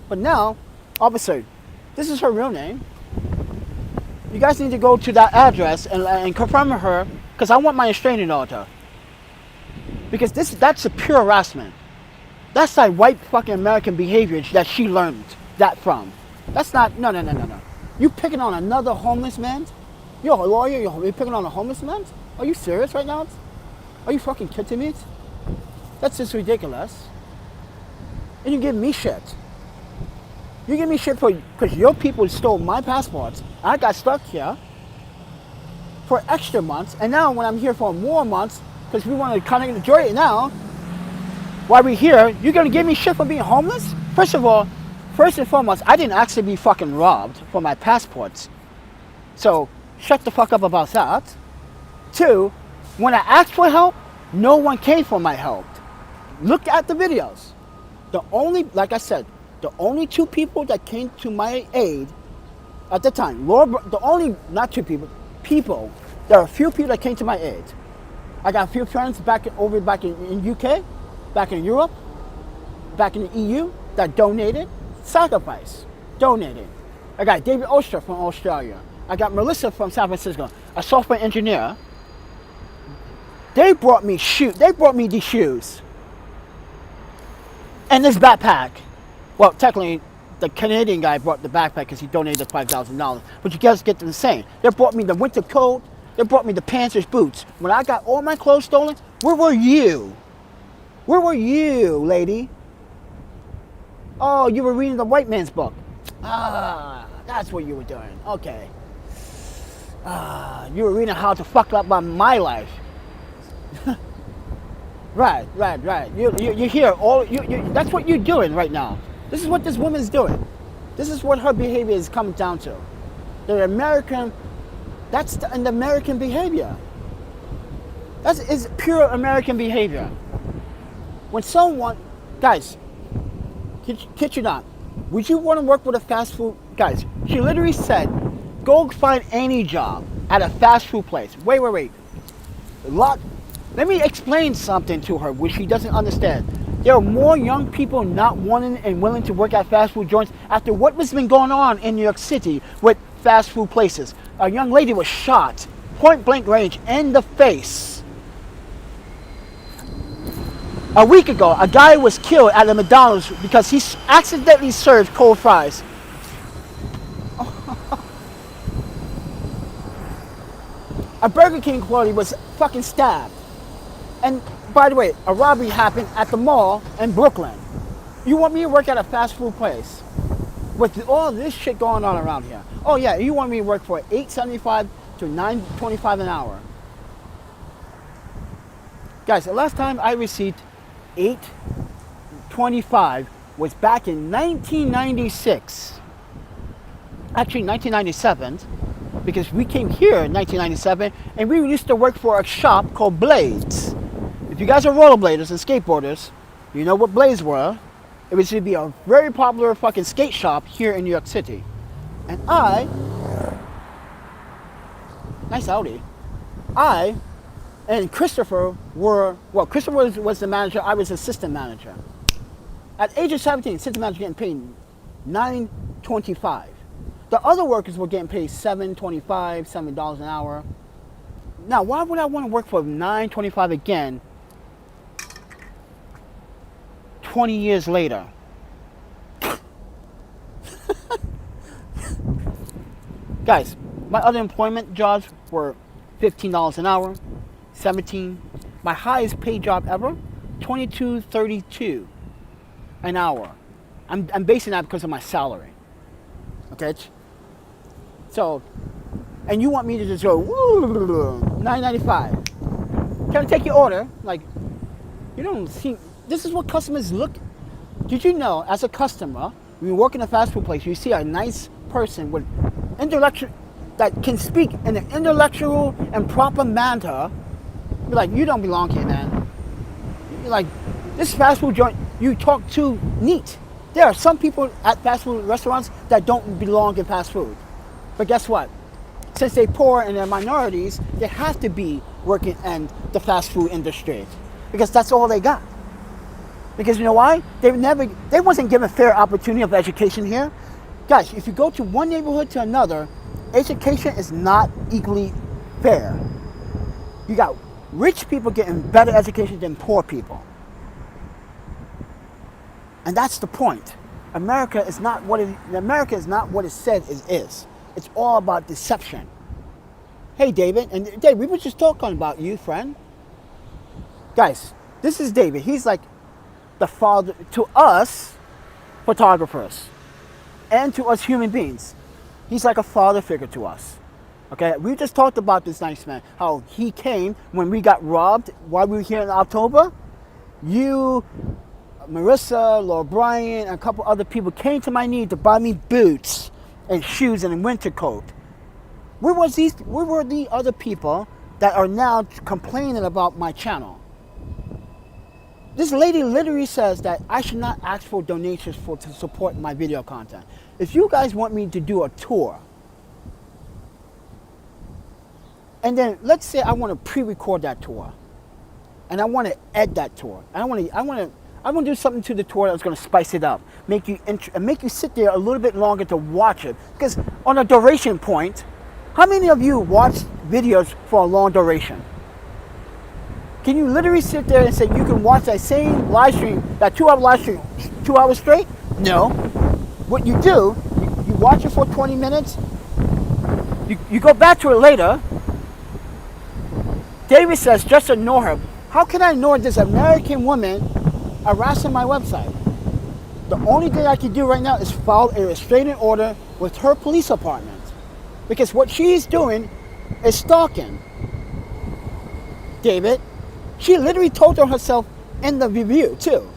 But now, all of a sudden, this is her real name. You guys need to go to that address and confirm with her, because I want my restraining order. Because that's a pure harassment. That's like white fucking American behavior that she learned that from. That's not, no. You picking on another homeless man? You're a lawyer, you're picking on a homeless man? Are you serious right now? Are you fucking kidding me? That's just ridiculous. And you give me shit. You give me shit because your people stole my passports. I got stuck here for extra months. And now when I'm here for more months, because we want to kind of enjoy it now, while we're here, you're going to give me shit for being homeless? First of all, first and foremost, I didn't actually be fucking robbed for my passports. So, shut the fuck up about that. 2, when I asked for help, no one came for my help. Look at the videos. Like I said, the only 2 people that came to my aid at the time, not 2 people, there are a few people that came to my aid. I got a few friends back in UK, back in Europe, back in the EU that donated, donated. I got David Oster from Australia. I got Melissa from San Francisco, a software engineer. They brought me these shoes. And this backpack. Well, technically, the Canadian guy brought the backpack because he donated $5,000. But you guys get the same. They brought me the winter coat. They brought me the Panthers boots. When I got all my clothes stolen, where were you? Where were you, lady? Oh, you were reading the white man's book. Ah, that's what you were doing. Okay. You were reading how to fuck up my life. Right. You're here. That's what you're doing right now. This is what this woman's doing. This is what her behavior is coming down to. That's an American behavior. That is pure American behavior. When someone, guys, kid you not, would you want to work with a fast food, guys, she literally said, go find any job at a fast food place. Wait. Let me explain something to her which she doesn't understand. There are more young people not wanting and willing to work at fast food joints after what has been going on in New York City with fast food places. A young lady was shot, point blank range, in the face. A week ago, a guy was killed at a McDonald's because he accidentally served cold fries. A Burger King employee was fucking stabbed. And by the way, a robbery happened at the mall in Brooklyn. You want me to work at a fast food place with all this shit going on around here? Oh yeah, you want me to work for $8.75 to $9.25 an hour? Guys, the last time I received $8.25 was back in 1996. Actually, 1997, because we came here in 1997, and we used to work for a shop called Blades. If you guys are rollerbladers and skateboarders, you know what Blades were. It was to be a very popular fucking skate shop here in New York City. And nice Audi. I and Christopher were, well, Christopher was the manager, I was assistant manager. At age of 17, assistant manager getting paid $9.25. The other workers were getting paid $7.25, $7 an hour. Now, why would I want to work for $9.25 again 20 years later? Guys, my other employment jobs were $15 an hour, $17. My highest paid job ever, $22.32 an hour. I'm basing that because of my salary. Okay? So, and you want me to just go, woo, $9.95. Can I take your order? Like, you don't see, this is what customers look. Did you know, as a customer, when you work in a fast food place, you see a nice person with intellectual, that can speak in an intellectual and proper manner. You're like, you don't belong here, man. You're like, this fast food joint, you talk too neat. There are some people at fast food restaurants that don't belong in fast food. But guess what? Since they're poor and they're minorities, they have to be working in the fast food industry because that's all they got. Because you know why? They wasn't given fair opportunity of education here. Guys, if you go to one neighborhood to another, education is not equally fair. You got rich people getting better education than poor people. And that's the point. America is not what it said it is. It's all about deception. Hey, David, and Dave, we were just talking about you, friend. Guys, this is David. He's like the father to us photographers and to us human beings. He's like a father figure to us. Okay, we just talked about this nice man, how he came when we got robbed while we were here in October. You, Marissa, Laura Bryan, and a couple other people came to my need to buy me boots and shoes and a winter coat. Where were the other people that are now complaining about my channel? This lady literally says that I should not ask for donations to support my video content. If you guys want me to do a tour, and then let's say I want to pre-record that tour, and I want to edit that tour, and I want to do something to the tour that's going to spice it up, make you sit there a little bit longer to watch it. Because on a duration point, how many of you watch videos for a long duration? Can you literally sit there and say you can watch that same live stream, that 2-hour live stream, 2 hours straight? No. What you do, you watch it for 20 minutes, you go back to it later. David says, just ignore her. How can I ignore this American woman harassing my website? The only thing I can do right now is file a restraining order with her police department. Because what she's doing is stalking. David, she literally told herself in the review too,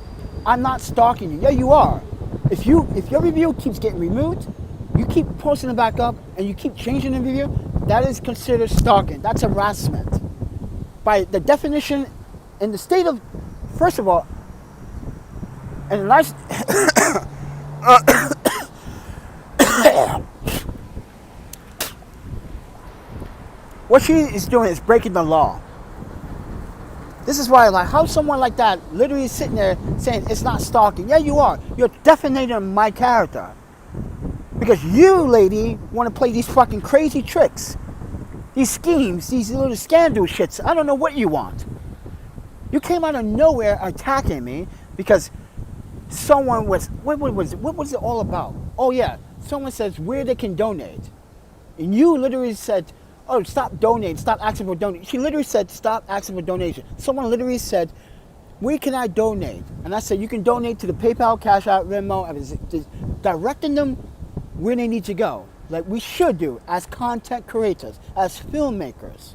I'm not stalking you. Yeah, you are. If your review keeps getting removed, you keep posting it back up, and you keep changing the review, that is considered stalking. That's harassment. By the definition in the state of, first of all, and nice. What she is doing is breaking the law. This is why, like, how someone like that literally is sitting there saying it's not stalking. Yeah, you are. You're defamating my character. Because you, lady, want to play these fucking crazy tricks. These schemes, these little scandal shits. I don't know what you want. You came out of nowhere attacking me because someone was, what was it all about? Oh yeah, someone says where they can donate. And you literally said, oh, stop donating, stop asking for donation. She literally said, stop asking for donation. Someone literally said, where can I donate? And I said, you can donate to the PayPal, Cash App, Venmo. I was just directing them where they need to go. Like we should do as content creators, as filmmakers.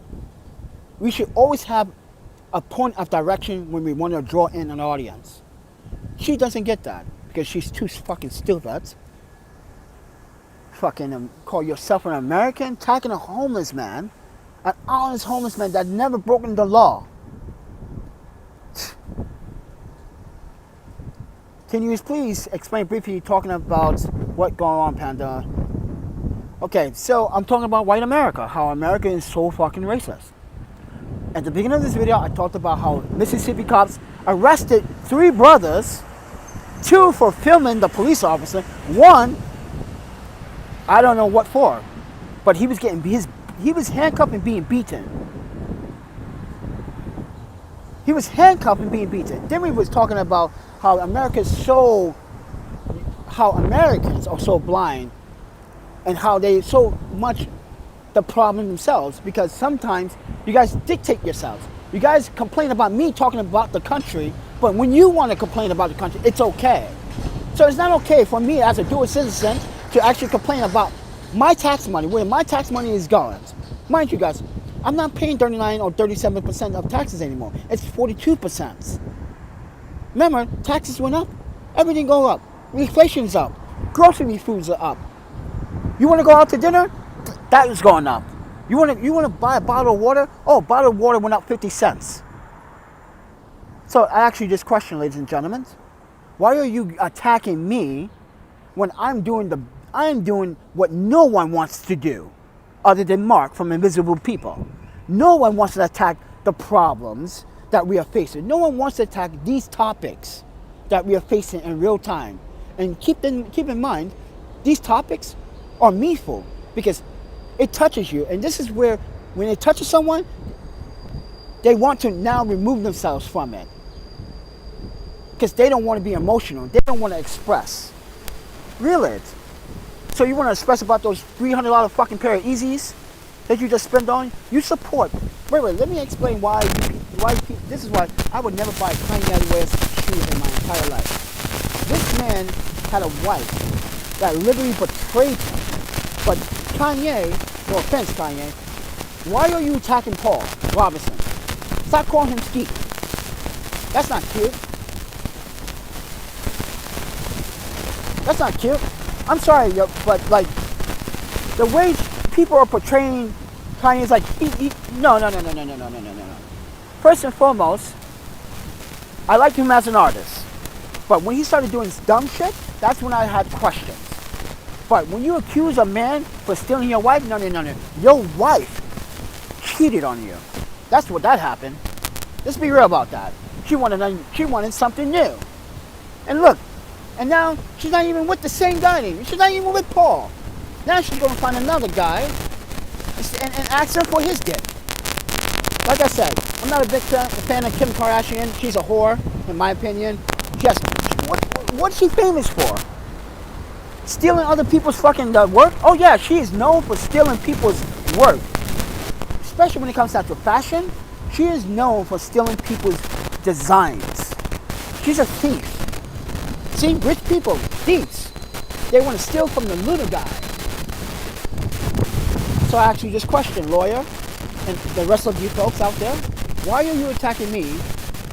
We should always have a point of direction when we want to draw in an audience. She doesn't get that because she's too fucking stupid. Fucking call yourself an American, attacking a homeless man, an honest homeless man that never broken the law. Can you please explain briefly talking about what's going on, Panda? Okay, so I'm talking about white America, how America is so fucking racist. At the beginning of this video, I talked about how Mississippi cops arrested 3 brothers, 2 for filming the police officer, 1, I don't know what for, but he was handcuffed and being beaten. He was handcuffed and being beaten. Then we was talking about how Americans are so blind and how they so much the problem themselves, because sometimes you guys dictate yourselves. You guys complain about me talking about the country, but when you want to complain about the country, it's okay. So it's not okay for me as a dual citizen to actually complain about my tax money, where my tax money is going. Mind you guys, I'm not paying 39 or 37% of taxes anymore. It's 42%. Remember, taxes went up. Everything go up. Inflation's up. Grocery foods are up. You want to go out to dinner? That is going up. You want to buy a bottle of water? Oh, a bottle of water went up 50 cents. So I actually just question, ladies and gentlemen, why are you attacking me when I'm doing what no one wants to do other than Mark from Invisible People? No one wants to attack the problems that we are facing. No one wants to attack these topics that we are facing in real time. And keep in mind, these topics are meaningful because it touches you. And this is where, when it touches someone, they want to now remove themselves from it. Because they don't want to be emotional. They don't want to express. Reel it. So you want to express about those $300 fucking pair of Yeezys that you just spent on? You support. Wait, let me explain why this is why I would never buy Kanye West shoes in my entire life. This man had a wife that literally betrayed him. But Kanye, no offense Kanye, why are you attacking Paul Robinson? Stop calling him Skeet. That's not cute. That's not cute. I'm sorry, but like the way people are portraying Kanye's like no. First and foremost, I liked him as an artist, but when he started doing dumb shit, that's when I had questions. But when you accuse a man for stealing your wife, no. Your wife cheated on you. That's what that happened. Let's be real about that. She wanted something new. And look, and now she's not even with the same guy anymore. She's not even with Paul. Now she's going to find another guy and ask him for his dick. Like I said, I'm not a big fan of Kim Kardashian. She's a whore, in my opinion. What's she famous for? Stealing other people's fucking work? Oh yeah, she is known for stealing people's work. Especially when it comes down to fashion. She is known for stealing people's designs. She's a thief. See, rich people, thieves. They want to steal from the little guy. So I actually just question, lawyer, and the rest of you folks out there, why are you attacking me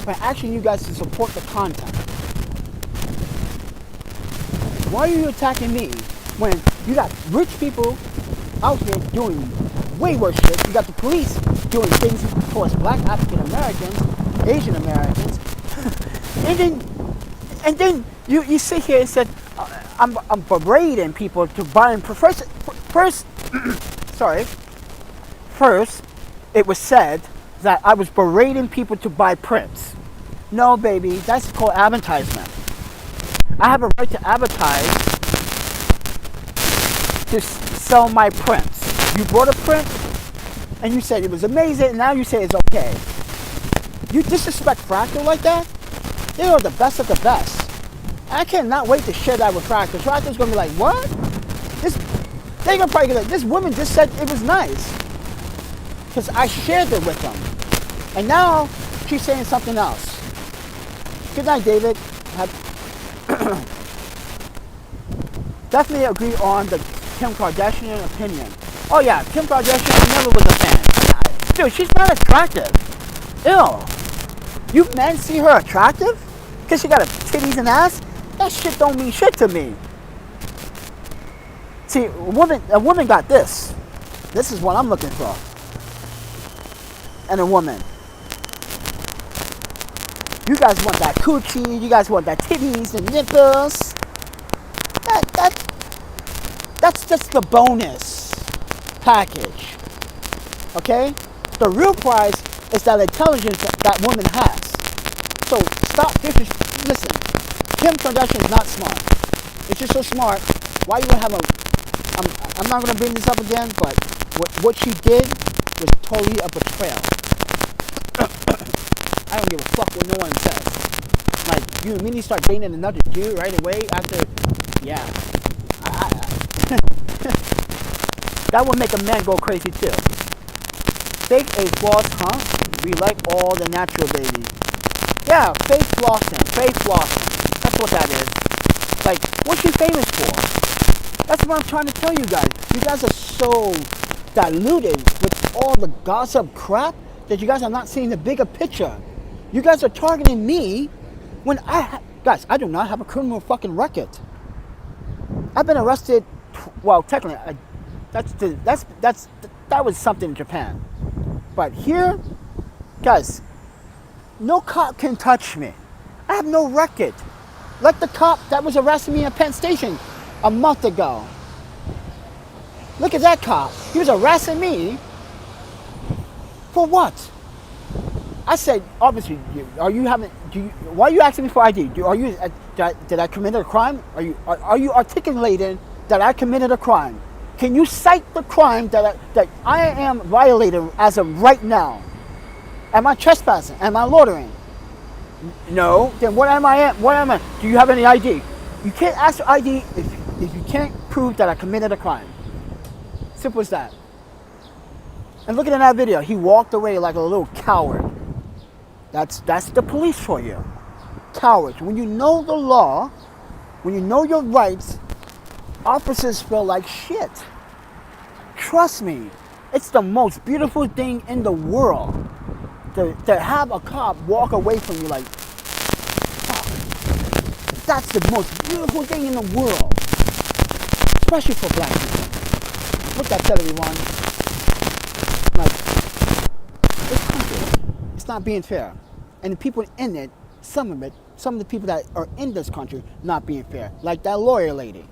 by asking you guys to support the content? Why are you attacking me when you got rich people out here doing way worse shit? You got the police doing things towards black African Americans, Asian Americans, and then you sit here and said I'm berating people to buy first. First, it was said that I was berating people to buy prints. No, baby, that's called advertisement. I have a right to advertise to sell my prints. You bought a print and you said it was amazing, and now you say it's okay. You disrespect Fractal like that? They are the best of the best. I cannot wait to share that with Fractal. Fractal's gonna be like, what? They're gonna probably be like, this woman just said it was nice. Because I shared it with them. And now she's saying something else. Good night, David. Definitely agree on the Kim Kardashian opinion. Oh yeah, Kim Kardashian, I never was a fan. Dude, she's not attractive. Ew. You men see her attractive? Because she got a titties and ass? That shit don't mean shit to me. See, a woman got this. This is what I'm looking for. And a woman. You guys want that coochie, you guys want that titties and nipples. That's just the bonus package. Okay? The real prize is that intelligence that woman has. So stop listen, Kim Kardashian is not smart. If you're so smart, why you gonna have I'm not gonna bring this up again, but what she did was totally a betrayal. I don't give a fuck what no one says. Like, you immediately start dating another dude right away after, yeah. That would make a man go crazy too. Fake a floss, huh? We like all the natural babies. Yeah, fake flossing. That's what that is. Like, what's she famous for? That's what I'm trying to tell you guys. You guys are so diluted with all the gossip crap that you guys are not seeing the bigger picture. You guys are targeting me when guys, I do not have a criminal fucking record. I've been arrested. Well, technically, that was something in Japan. But here, guys, no cop can touch me. I have no record. Like the cop that was arresting me at Penn Station a month ago. Look at that cop. He was arresting me for what? I said, obviously, why are you asking me for ID? Did I commit a crime? Are you articulating that I committed a crime? Can you cite the crime that I am violating as of right now? Am I trespassing? Am I loitering? No. Then what am I? Do you have any ID? You can't ask for ID if you can't prove that I committed a crime. Simple as that. And looking at that video, he walked away like a little coward. That's the police for you. Cowards. When you know the law, when you know your rights, officers feel like shit. Trust me, it's the most beautiful thing in the world to have a cop walk away from you like, fuck. That's the most beautiful thing in the world, especially for black people. What that tell everyone? Like, this country, it's not being fair, and the people in it, some of the people that are in this country, not being fair. Like that lawyer lady.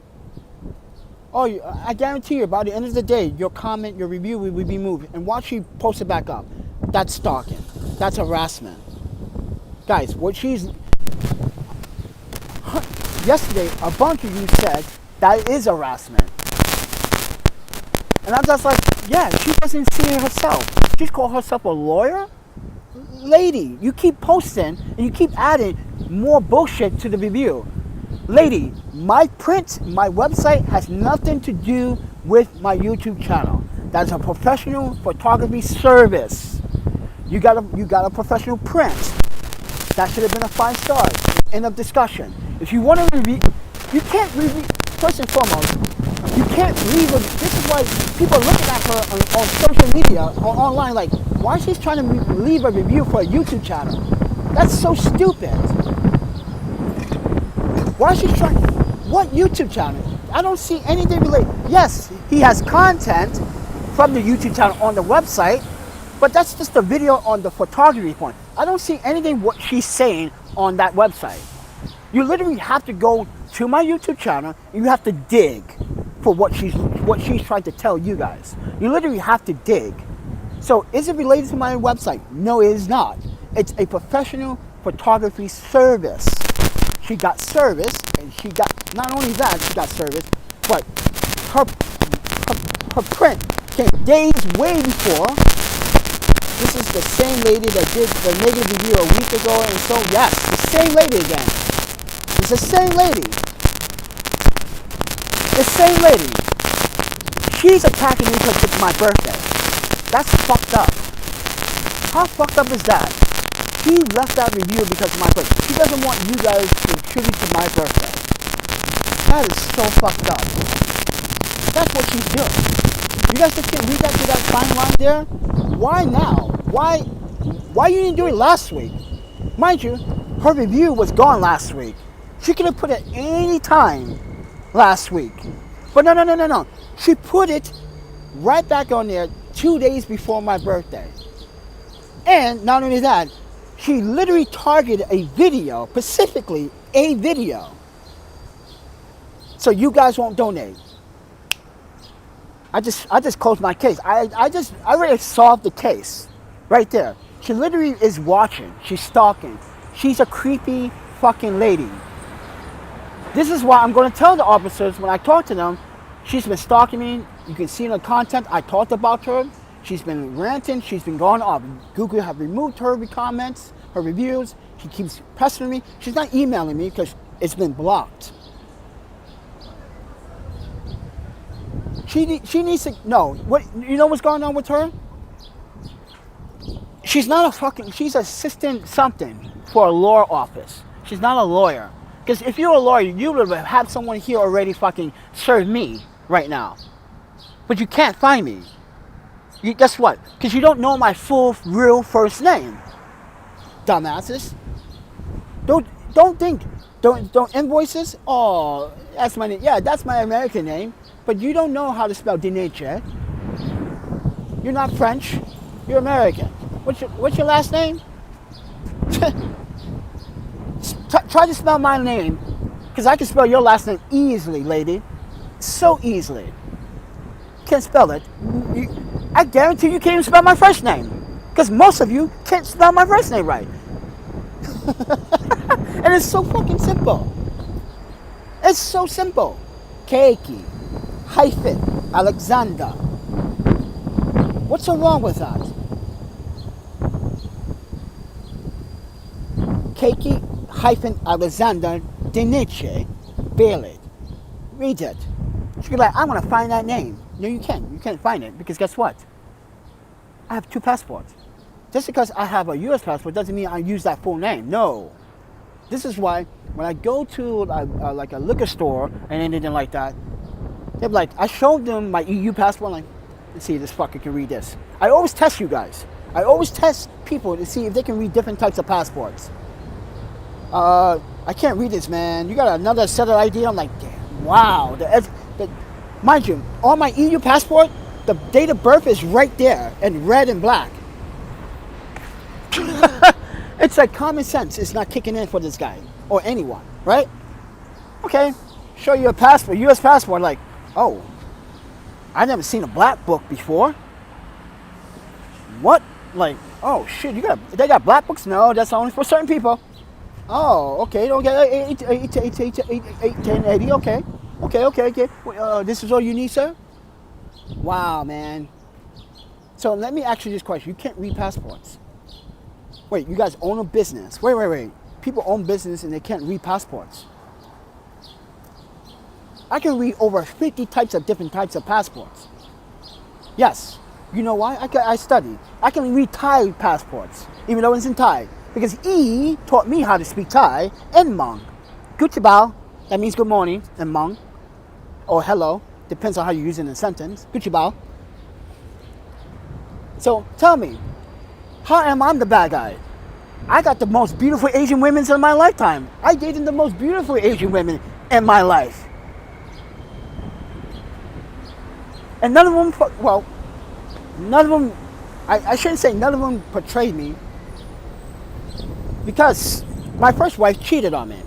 Oh, I guarantee you, by the end of the day, your comment, your review will be moved. And watch she post it back up. That's stalking. That's harassment. Guys, what she's... Yesterday, a bunch of you said that is harassment. And I'm just like, yeah, she doesn't see it herself. She's called herself a lawyer? Lady, you keep posting and you keep adding more bullshit to the review. Lady, my website has nothing to do with my YouTube channel. That's a professional photography service. You got a professional print. That should have been a 5 stars. End of discussion. If you want to review, you can't review. First and foremost, you can't leave a. This is why people are looking at her on social media or online like, why is she trying to leave a review for a YouTube channel? That's so stupid. Why is she trying? What YouTube channel? I don't see anything related. Yes, he has content from the YouTube channel on the website, but that's just a video on the photography point. I don't see anything what she's saying on that website. You literally have to go to my YouTube channel and you have to dig for what she's trying to tell you guys. You literally have to dig. So is it related to my website? No, it is not. It's a professional photography service. She got service, and she got, not only that, she got service, but her print came days way before. This is the same lady that did the negative review a week ago, and so, yes, the same lady again. It's the same lady. The same lady. She's attacking me because it's my birthday. That's fucked up. How fucked up is that? He left that review because of my birthday. She doesn't want you guys to contribute to my birthday. That is so fucked up. That's what she's doing. You guys just can't read that to that fine line there? Why now? Why you didn't do it last week? Mind you, her review was gone last week. She could have put it any time last week. But no. She put it right back on there 2 days before my birthday. And not only that, she literally targeted a video, specifically a video. So you guys won't donate. I just closed my case. I already solved the case. Right there. She literally is watching. She's stalking. She's a creepy fucking lady. This is why I'm going to tell the officers when I talk to them, she's been stalking me. You can see in the content I talked about her. She's been ranting. She's been going off. Google have removed her comments, her reviews. She keeps pestering me. She's not emailing me because it's been blocked. She needs to know. What, you know what's going on with her? She's not a fucking, she's assistant something for a law office. She's not a lawyer. Because if you're a lawyer, you would have had someone here already fucking serve me right now. But you can't find me. Guess what? Because you don't know my full, real first name. Dumbasses. Don't think. Don't invoices. Oh, that's my name. Yeah, that's my American name. But you don't know how to spell Dineche. You're not French. You're American. What's your last name? Try to spell my name, because I can spell your last name easily, lady. So easily. Can't spell it. I guarantee you can't even spell my first name, because most of you can't spell my first name right. And it's so fucking simple. It's so simple. Keiki hyphen Alexander. What's so wrong with that? Keiki hyphen Alexander Deniche Bailey. Read it. She'll be like, I'm gonna find that name. No, you can't. You can't find it because guess what? I have 2 passports. Just because I have a U.S. passport doesn't mean I use that full name. No. This is why when I go to like a liquor store and anything like that, they're like, I showed them my EU passport. I'm like, let's see if this fucker can read this. I always test you guys. I always test people to see if they can read different types of passports. I can't read this, man. You got another set of ID? I'm like, damn, wow. Mind you, on my EU passport, the date of birth is right there in red and black. It's like common sense is not kicking in for this guy or anyone, right? Okay, show you a passport, U.S. passport, like, oh, I never seen a black book before. What? Like, oh shit, they got black books? No, that's only for certain people. Oh, okay, don't get 1080, okay. This is all you need, sir? Wow, man. So let me ask you this question. You can't read passports. Wait, you guys own a business. Wait. People own business and they can't read passports. I can read over 50 different types of passports. Yes. You know why? I study. I can read Thai passports, even though it's in Thai. Because E taught me how to speak Thai and Hmong. Gucci bao, that means good morning, and Hmong, or hello, depends on how you use it in a sentence. Gucci bao. So tell me, how am I the bad guy? I got the most beautiful Asian women in my lifetime. I dated the most beautiful Asian women in my life. And none of them, I shouldn't say none of them portrayed me, because my first wife cheated on me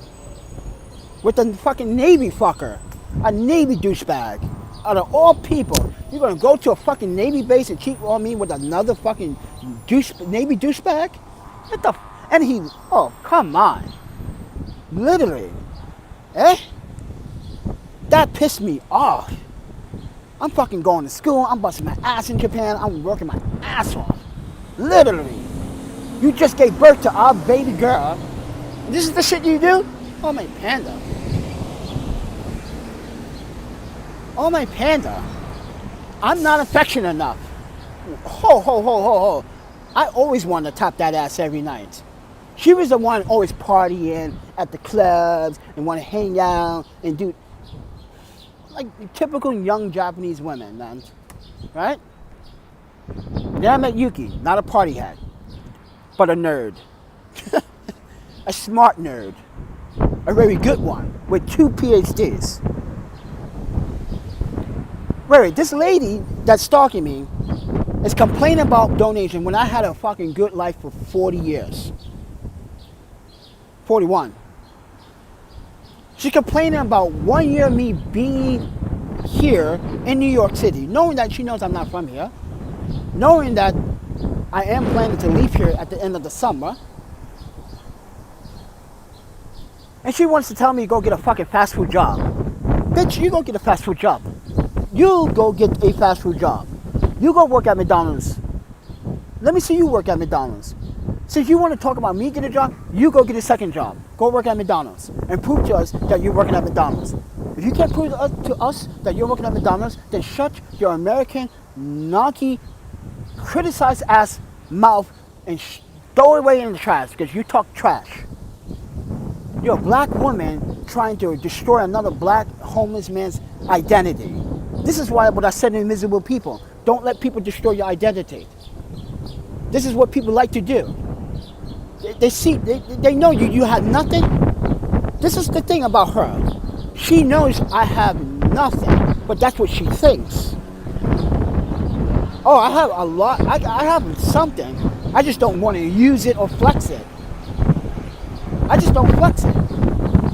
with a fucking Navy fucker, a Navy douchebag. Out of all people, you're gonna go to a fucking Navy base and cheat on me with another fucking Navy douchebag? What the? And he, oh come on, literally, that pissed me off. I'm fucking going to school. I'm busting my ass in Japan. I'm working my ass off, literally. You just gave birth to our baby girl. This is the shit you do? Oh my panda. Oh my panda. I'm not affectionate enough. Ho. I always want to tap that ass every night. She was the one always partying at the clubs and want to hang out and do like typical young Japanese women, man. Right? Then I met Yuki, not a party hat, but a nerd. A smart nerd. A very good one with 2 PhDs. Wait, this lady that's stalking me is complaining about donation when I had a fucking good life for 40 years. 41. She's complaining about 1 year of me being here in New York City, knowing that she knows I'm not from here, knowing that I am planning to leave here at the end of the summer. And she wants to tell me to go get a fucking fast food job. Bitch, you go get a fast food job. You go get a fast food job. You go work at McDonald's. Let me see you work at McDonald's. Since you want to talk about me getting a job, you go get a second job. Go work at McDonald's and prove to us that you're working at McDonald's. If you can't prove to us that you're working at McDonald's, then shut your American, knocky, criticized ass mouth and throw it away in the trash because you talk trash. You're a black woman trying to destroy another black homeless man's identity. This is why what I said to Invisible People. Don't let people destroy your identity. This is what people like to do. They know you have nothing. This is the thing about her. She knows I have nothing, but that's what she thinks. Oh, I have a lot. I have something. I just don't want to use it or flex it. I just don't flex it.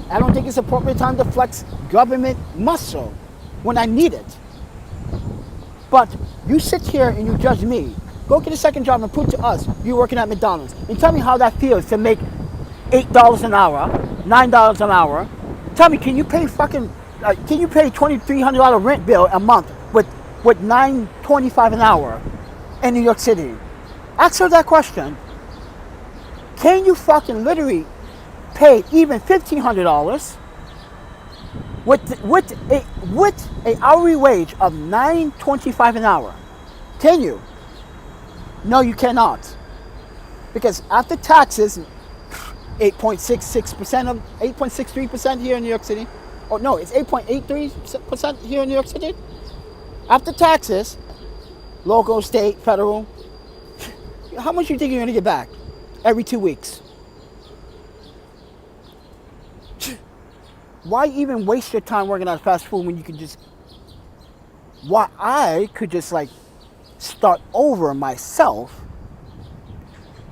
I don't think it's appropriate time to flex government muscle when I need it. But you sit here and you judge me. Go get a second job and prove to us you're working at McDonald's. And tell me how that feels to make $8 an hour, $9 an hour. Tell me, can you pay $2,300 rent bill a month with $9.25 an hour in New York City? Ask her that question. Can you fucking literally pay even $1,500 with a hourly wage of $9.25 an hour? Can you? No, you cannot. Because after taxes, 8.63% here in New York City. Oh no, it's 8.83% here in New York City. After taxes, local, state, federal, how much do you think you're gonna get back every 2 weeks? Why even waste your time working at fast food when you could just, why I could just like start over myself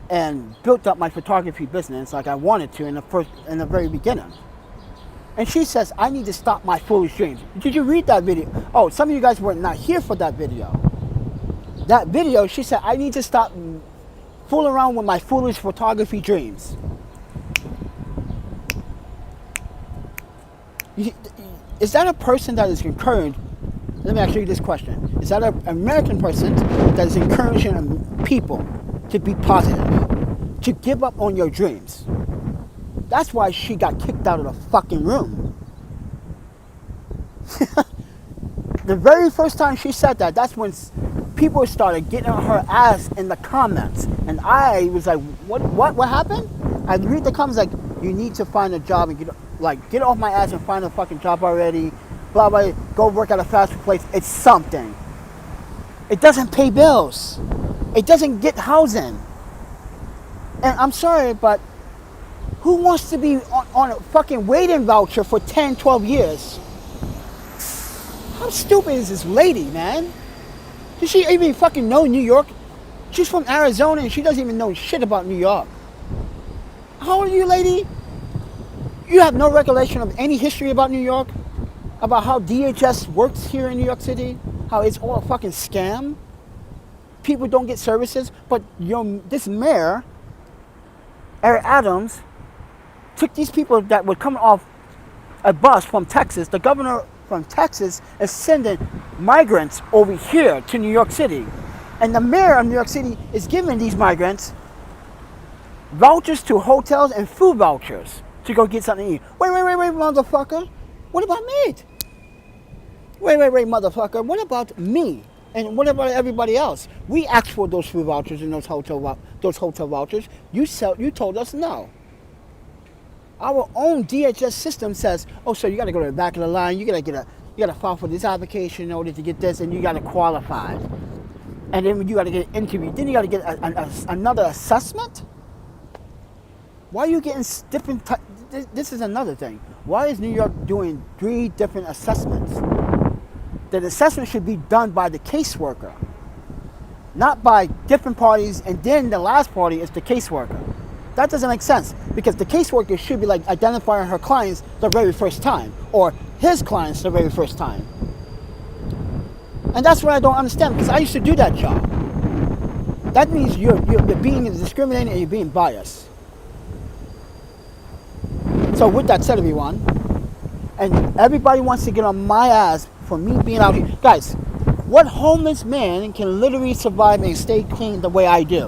and built up my photography business like I wanted to in the very beginning. And she says, I need to stop my foolish dreams. Did you read that video? Oh, some of you guys were not here for that video. That video, she said, I need to stop fooling around with my foolish photography dreams. Is that a person that is encouraged? Let me ask you this question. Is that an American person that is encouraging people to be positive, to give up on your dreams? That's why she got kicked out of the fucking room. The very first time she said that, that's when people started getting on her ass in the comments. And I was like, what happened? I read the comments like, you need to find a job and get off my ass and find a fucking job already. Blah, blah, go work at a fast food place. It's something. It doesn't pay bills. It doesn't get housing. And I'm sorry, but who wants to be on a fucking waiting voucher for 10, 12 years? How stupid is this lady, man? Does she even fucking know New York? She's from Arizona and she doesn't even know shit about New York. How old are you, lady? You have no recollection of any history about New York? About how DHS works here in New York City? How it's all a fucking scam? People don't get services, but this mayor, Eric Adams, took these people that were coming off a bus from Texas. The governor from Texas is sending migrants over here to New York City. And the mayor of New York City is giving these migrants vouchers to hotels and food vouchers to go get something to eat. Wait, motherfucker. What about me? Wait, motherfucker. What about me? And what about everybody else? We asked for those food vouchers and those hotel vouchers. You told us no. Our own DHS system says, oh, so you got to go to the back of the line. You got to file for this application in order to get this, and you got to qualify. And then you got to get an interview. Then you got to get another assessment. Why are you getting different? This is another thing. Why is New York doing 3 different assessments? The assessment should be done by the caseworker, not by different parties, and then the last party is the caseworker. That doesn't make sense, because the caseworker should be like identifying her clients the very first time, or his clients the very first time. And that's what I don't understand, because I used to do that job. That means you're being discriminating and you're being biased. So with that said, everyone, and everybody wants to get on my ass for me being out here. Guys, what homeless man can literally survive and stay clean the way I do?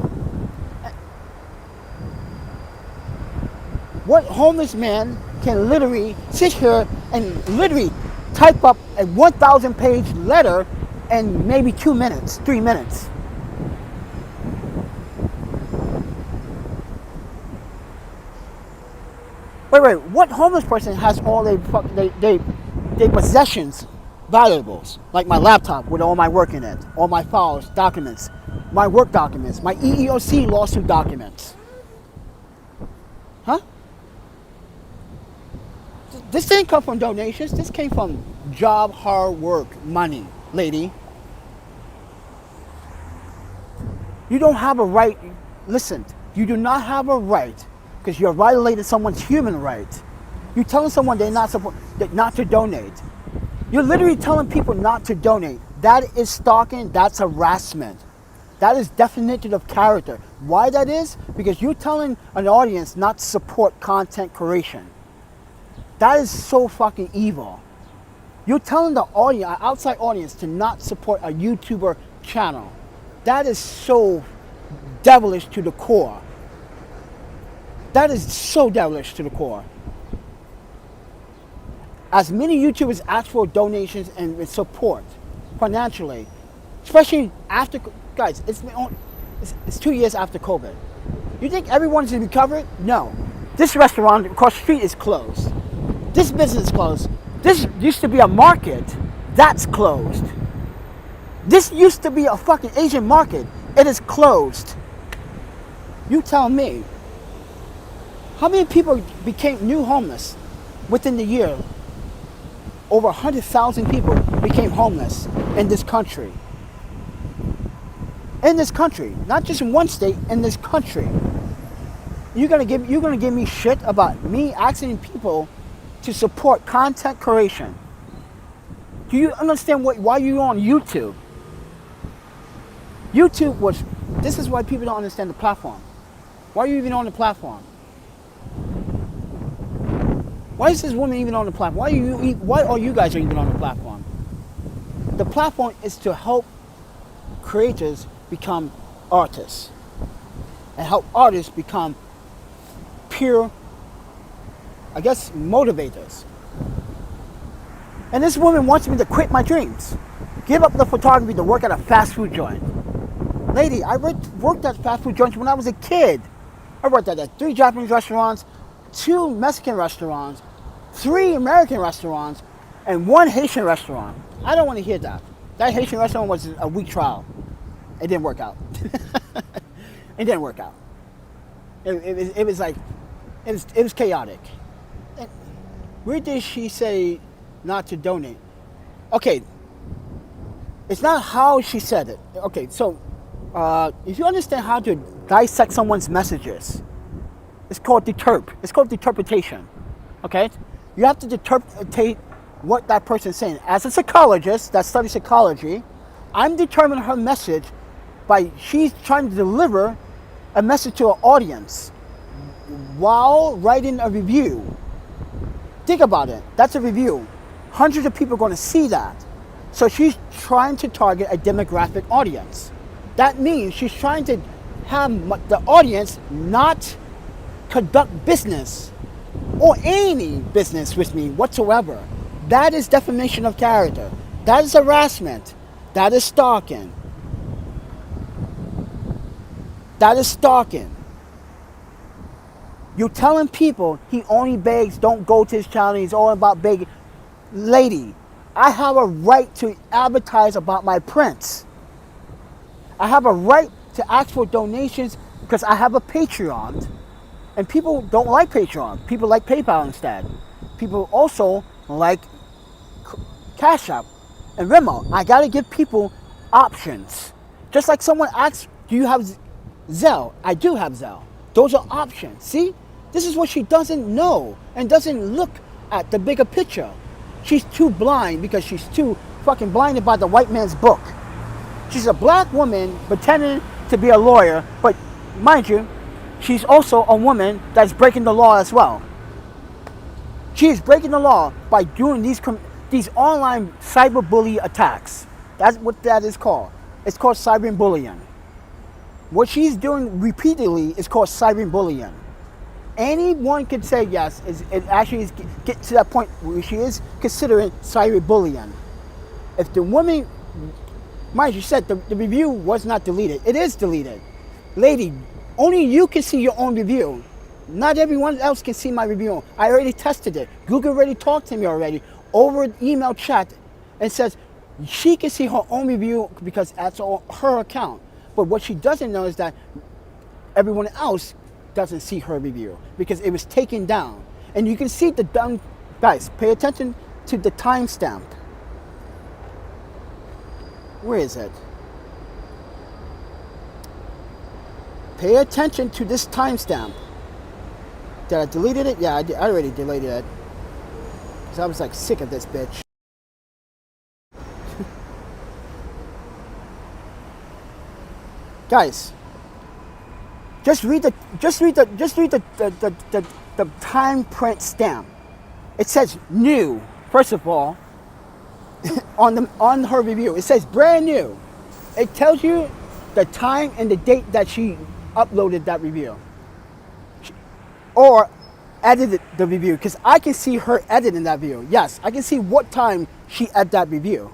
What homeless man can literally sit here and literally type up a 1,000-page letter in maybe 2 minutes, 3 minutes? Wait, what homeless person has all their possessions, valuables, like my laptop with all my work in it, all my files, documents, my work documents, my EEOC lawsuit documents? Huh? This didn't come from donations. This came from job, hard work, money, lady. You don't have a right. Listen, you do not have a right, because you're violating someone's human right. You're telling someone not to donate. You're literally telling people not to donate. That is stalking. That's harassment. That is definition of character. Why that is? Because you're telling an audience not to support content creation. That is so fucking evil. You're telling the audience, an outside audience, to not support a YouTuber channel. That is so devilish to the core. That is so devilish to the core. As many YouTubers ask for donations and support financially, especially after, guys, it's 2 years after COVID. You think everyone's going to be covered? No. This restaurant across the street is closed. This business is closed. This used to be a market. That's closed. This used to be a fucking Asian market. It is closed. You tell me. How many people became new homeless within the year? Over 100,000 people became homeless in this country. In this country, not just in one state, in this country. You're gonna give me shit about me asking people to support content creation? Do you understand why you're on YouTube? This is why people don't understand the platform. Why are you even on the platform? Why is this woman even on the platform? Why are you guys even on the platform? The platform is to help creators become artists and help artists become pure, I guess, motivators. And this woman wants me to quit my dreams, give up the photography to work at a fast food joint. Lady, I worked at fast food joints when I was a kid. I worked at 3 Japanese restaurants, 2 Mexican restaurants, 3 American restaurants, and 1 Haitian restaurant. I don't want to hear that. That Haitian restaurant was a week trial. It didn't work out. It didn't work out. It was chaotic. Where did she say not to donate? Okay, it's not how she said it. Okay, so if you understand how to dissect someone's messages, it's called It's called interpretation. Okay, you have to interpret what that person's saying. As a psychologist that studies psychology, I'm determining her message by she's trying to deliver a message to an audience while writing a review. Think about it. That's a review. Hundreds of people are going to see that. So she's trying to target a demographic audience. That means she's trying to have the audience not conduct business or any business with me whatsoever. That is defamation of character. That is harassment. That is stalking. That is stalking. You're telling people he only begs, don't go to his channel, he's all about begging. Lady, I have a right to advertise about my prints. I have a right to ask for donations because I have a Patreon. And people don't like Patreon. People like PayPal instead. People also like Cash App and Venmo. I gotta give people options. Just like someone asks, do you have Zelle? I do have Zelle. Those are options. See? This is what she doesn't know and doesn't look at the bigger picture. She's too blind because she's too fucking blinded by the white man's book. She's a black woman pretending to be a lawyer, but mind you, she's also a woman that's breaking the law as well. She is breaking the law by doing these online cyberbully attacks. That's what that is called. It's called cyberbullying. What she's doing repeatedly is called cyberbullying. Anyone could say yes. It actually is get to that point where she is considering cyberbullying. If the woman, mind you, said the review was not deleted. It is deleted. Lady, only you can see your own review. Not everyone else can see my review. I already tested it. Google already talked to me already over email chat and says she can see her own review because that's all her account. But what she doesn't know is that everyone else doesn't see her review because it was taken down. And you can see the done. Guys, pay attention to the timestamp. Where is it? Pay attention to this timestamp. Did I delete it? Yeah, I already deleted it. Because I was like sick of this bitch. Guys, just read the time print stamp. It says new. First of all, on her review, it says brand new. It tells you the time and the date that she uploaded that review or edited the review, because I can see her editing that review. Yes, I can see what time she edited that review.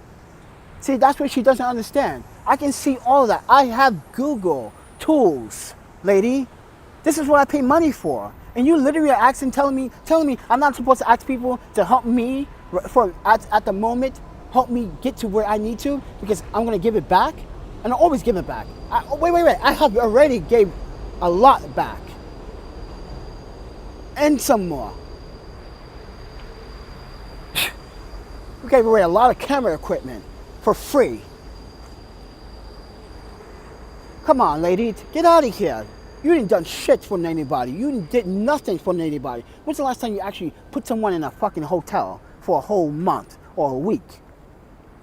See, that's what she doesn't understand. I can see all of that. I have Google tools, lady. This is what I pay money for. And you literally are asking, telling me I'm not supposed to ask people to help me at the moment, help me get to where I need to, because I'm gonna give it back, and I always give it back. Wait. I have already gave a lot back, and some more. We gave away a lot of camera equipment for free. Come on, lady, get out of here. You didn't done shit for anybody. You did nothing for anybody. When's the last time you actually put someone in a fucking hotel for a whole month or a week?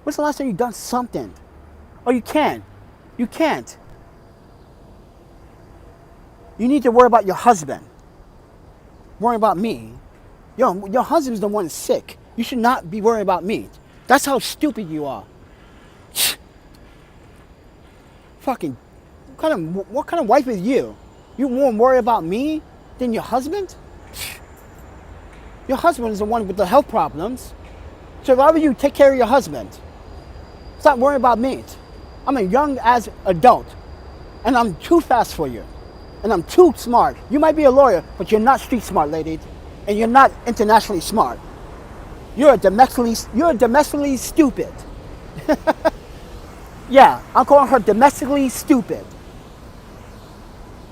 When's the last time you done something? Oh, you can't. You can't. You need to worry about your husband. Worry about me. Your husband's the one that's sick. You should not be worrying about me. That's how stupid you are. Fucking, what kind of wife is you? You won't worry about me than your husband? Your husband is the one with the health problems. So if I were you, take care of your husband. Stop worrying about me. I'm a young as adult, and I'm too fast for you, and I'm too smart. You might be a lawyer, but you're not street smart, lady, and you're not internationally smart. You're domestically stupid. Yeah, I'm calling her domestically stupid.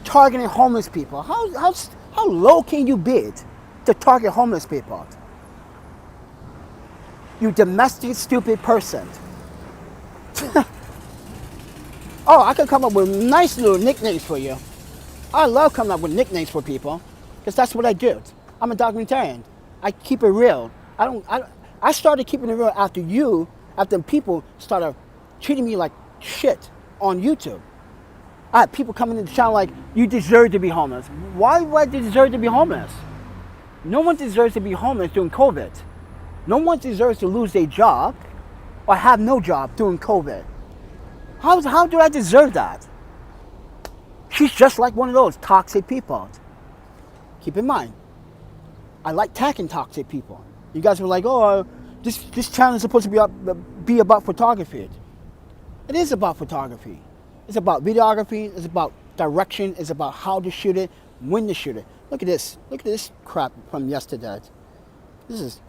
Targeting homeless people. How low can you be to target homeless people? You domestic stupid person. Oh, I can come up with nice little nicknames for you. I love coming up with nicknames for people because that's what I do. I'm a documentarian. I keep it real. I started keeping it real after people started treating me like shit on YouTube. I had people coming into the channel like, you deserve to be homeless. Why do I deserve to be homeless? No one deserves to be homeless during COVID. No one deserves to lose their job or have no job during COVID. How do I deserve that? She's just like one of those toxic people. Keep in mind, I like tagging toxic people. You guys were like, oh, this channel is supposed to be about photography. It is about photography. It's about videography. It's about direction. It's about how to shoot it, when to shoot it. Look at this. Look at this crap from yesterday. This is...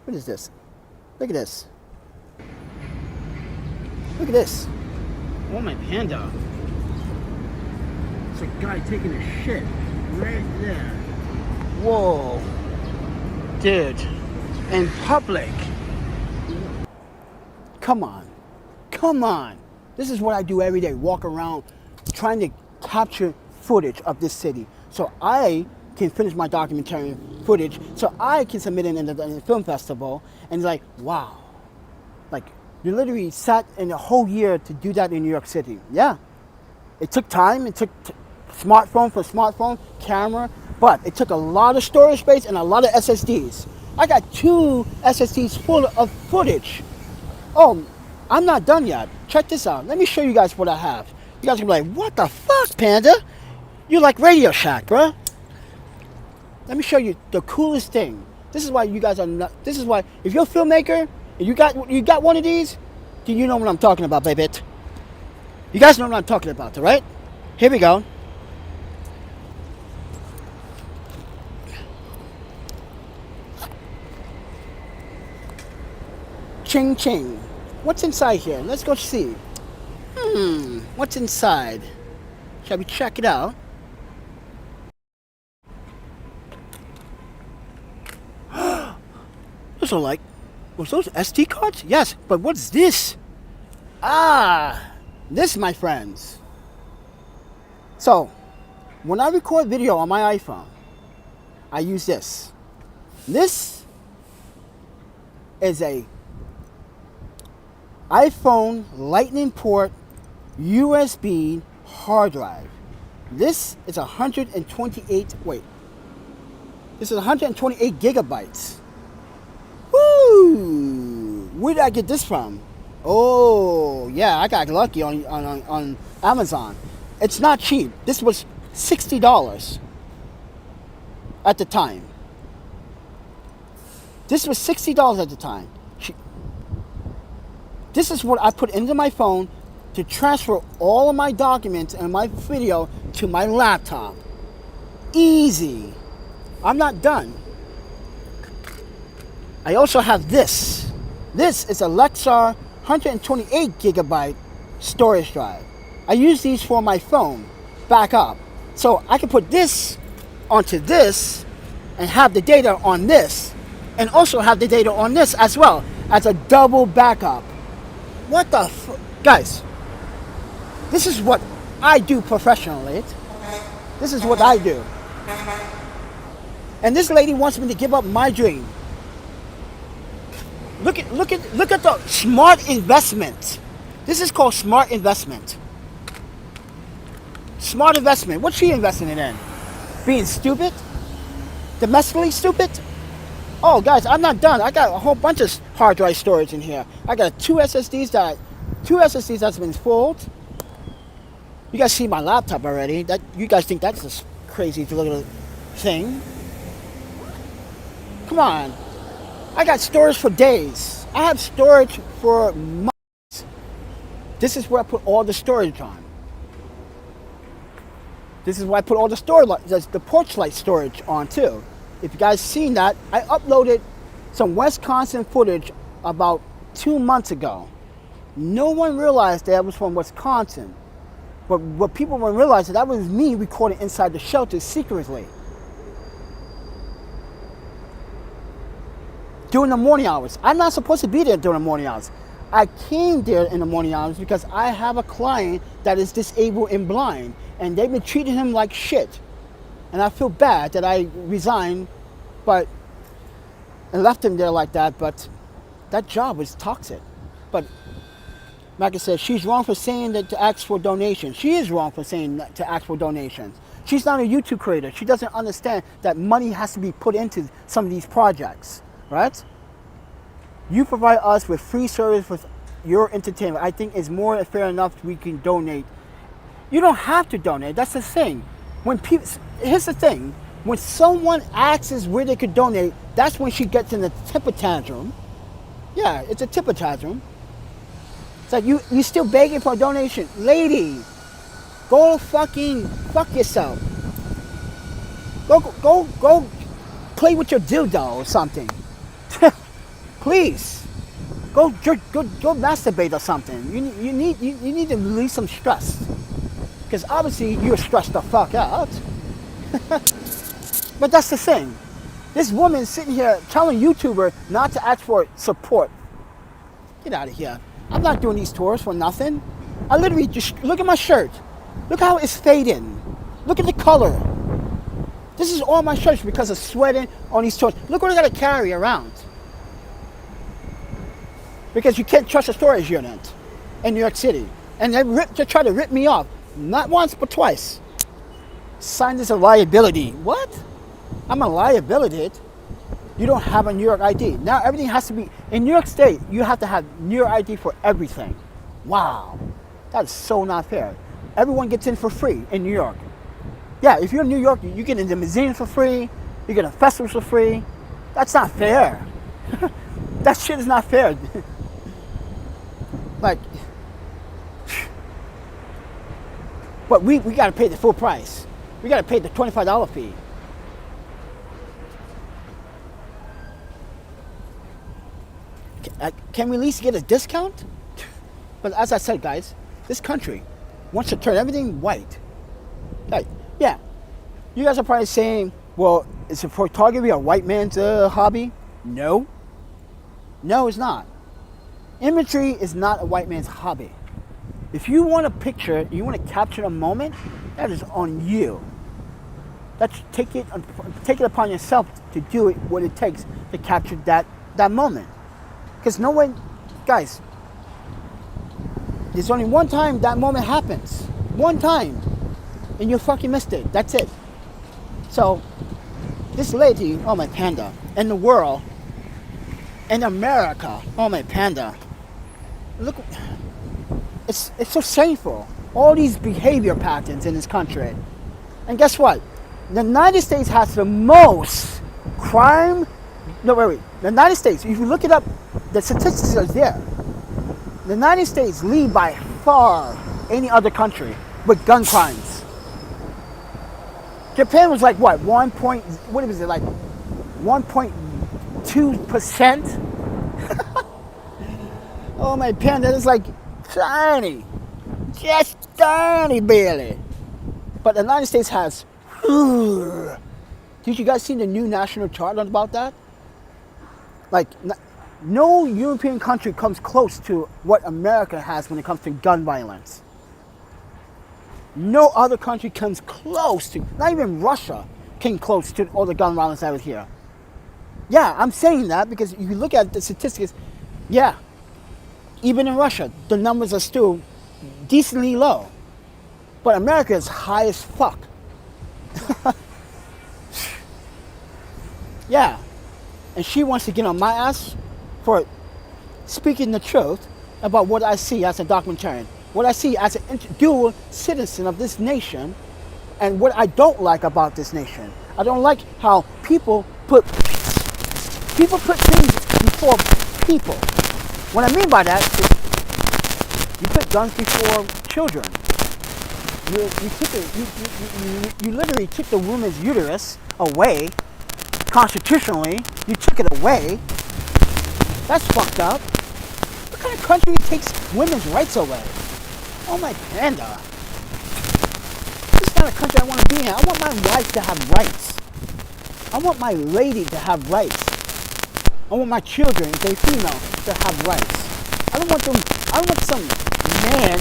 What is this? Look at this. Look at this. Oh, my panda. It's a guy taking a shit right there. Whoa. Dude. In public. Come on. Come on. This is what I do every day. Walk around trying to capture footage of this city. So I can finish my documentary footage. So I can submit it in the film festival. And it's like, wow. Like, you literally sat in a whole year to do that in New York City. Yeah. It took time. It took smartphone for smartphone, camera. But it took a lot of storage space and a lot of SSDs. I got 2 SSDs full of footage. Oh, I'm not done yet. Check this out. Let me show you guys what I have. You guys are gonna be like, what the fuck, Panda? You're like Radio Shack, bro. Let me show you the coolest thing. This is why you guys are not, this is why, if you're a filmmaker, and you got one of these, then you know what I'm talking about, baby. You guys know what I'm talking about, all right? Here we go. Ching ching. What's inside here? Let's go see. What's inside? Shall we check it out? Those are like, was those SD cards? Yes, but what's this? Ah, this, my friends. So, when I record video on my iPhone, I use this. This is a iPhone Lightning port USB hard drive. This is 128, wait. This is 128 gigabytes. Woo! Where did I get this from? Oh, yeah, I got lucky on Amazon. It's not cheap. This was $60 at the time. This was $60 at the time. This is what I put into my phone to transfer all of my documents and my video to my laptop. Easy. I'm not done. I also have this. This is a Lexar 128 gigabyte storage drive. I use these for my phone backup. So I can put this onto this and have the data on this, and also have the data on this as well as a double backup. What the guys, this is what I do professionally. This is what I do. And this lady wants me to give up my dream. Look at the smart investment. This is called smart investment. Smart investment. What's she investing in? Being stupid? Domestically stupid? Oh, guys, I'm not done. I got a whole bunch of hard drive storage in here. I got two SSDs that's been filled. You guys see my laptop already. That you guys think that's a crazy little thing? Come on. I got storage for days. I have storage for months. This is where I put all the storage on. This is where I put all the the porch light storage on too. If you guys seen that, I uploaded some Wisconsin footage about 2 months ago. No one realized that I was from Wisconsin. But what people won't realize is that was me recording inside the shelter secretly. During the morning hours. I'm not supposed to be there during the morning hours. I came there in the morning hours because I have a client that is disabled and blind, and they've been treating him like shit. And I feel bad that I resigned and left him there like that, but that job was toxic. But like I said, she's wrong for saying that to ask for donations. She is wrong for saying that to ask for donations. She's not a YouTube creator. She doesn't understand that money has to be put into some of these projects, right? You provide us with free service with your entertainment. I think it's more fair enough we can donate. You don't have to donate. That's the thing. When people, here's the thing. When someone asks where they could donate, that's when she gets in a temper tantrum. Yeah, it's a tip attachment. It's like you still begging for a donation. Lady, go fucking fuck yourself. Go play with your dildo or something. Please. Go masturbate or something. You need to release some stress. Because obviously you're stressed the fuck out. But that's the thing. This woman sitting here telling YouTuber not to ask for support. Get out of here. I'm not doing these tours for nothing. I literally just look at my shirt. Look how it's fading. Look at the color. This is all my shirts because of sweating on these tours. Look what I gotta carry around. Because you can't trust a storage unit in New York City. And they try to rip me off. Not once, but twice. Signed as a liability. What? I'm a liability. You don't have a New York ID. Now everything has to be, in New York State, you have to have New York ID for everything. Wow. That's so not fair. Everyone gets in for free in New York. Yeah, if you're in New York, you get into museums for free, you get a festival for free. That's not fair. That shit is not fair. Like, but we gotta pay the full price. We gotta pay the $25 fee. Can we at least get a discount? But as I said, guys, this country wants to turn everything white. Like, yeah, you guys are probably saying, well, is photography a white man's hobby? No. No, it's not. Imagery is not a white man's hobby. If you want a picture, you want to capture a moment, that is on you. Take it upon yourself to do it what it takes to capture that moment. Because no one, guys, there's only one time that moment happens. One time. And you fucking missed it. That's it. So, this lady, oh my panda, in the world, in America, oh my panda, look, it's so shameful. All these behavior patterns in this country. And guess what? The United States has the most crime. No, wait. The United States, if you look it up, the statistics are there. The United States lead by far any other country with gun crimes. Japan was like what? 1.2%? Oh my panda, it's like tiny. Just tiny barely. But the United States has. Did you guys see the new national chart about that? Like, no European country comes close to what America has when it comes to gun violence. No other country comes close to, not even Russia came close to all the gun violence that was here. Yeah, I'm saying that because if you look at the statistics, yeah, even in Russia, the numbers are still decently low. But America is high as fuck. Yeah. And she wants to get on my ass for speaking the truth about what I see as a documentarian. What I see as a dual citizen of this nation, and what I don't like about this nation. I don't like how people put things before people. What I mean by that is you put guns before children. You literally took the woman's uterus away. Constitutionally, you took it away. That's fucked up. What kind of country takes women's rights away? Oh my panda. This is not a country I want to be in. I want my wife to have rights. I want my lady to have rights. I want my children, if they're female, to have rights. I don't want some man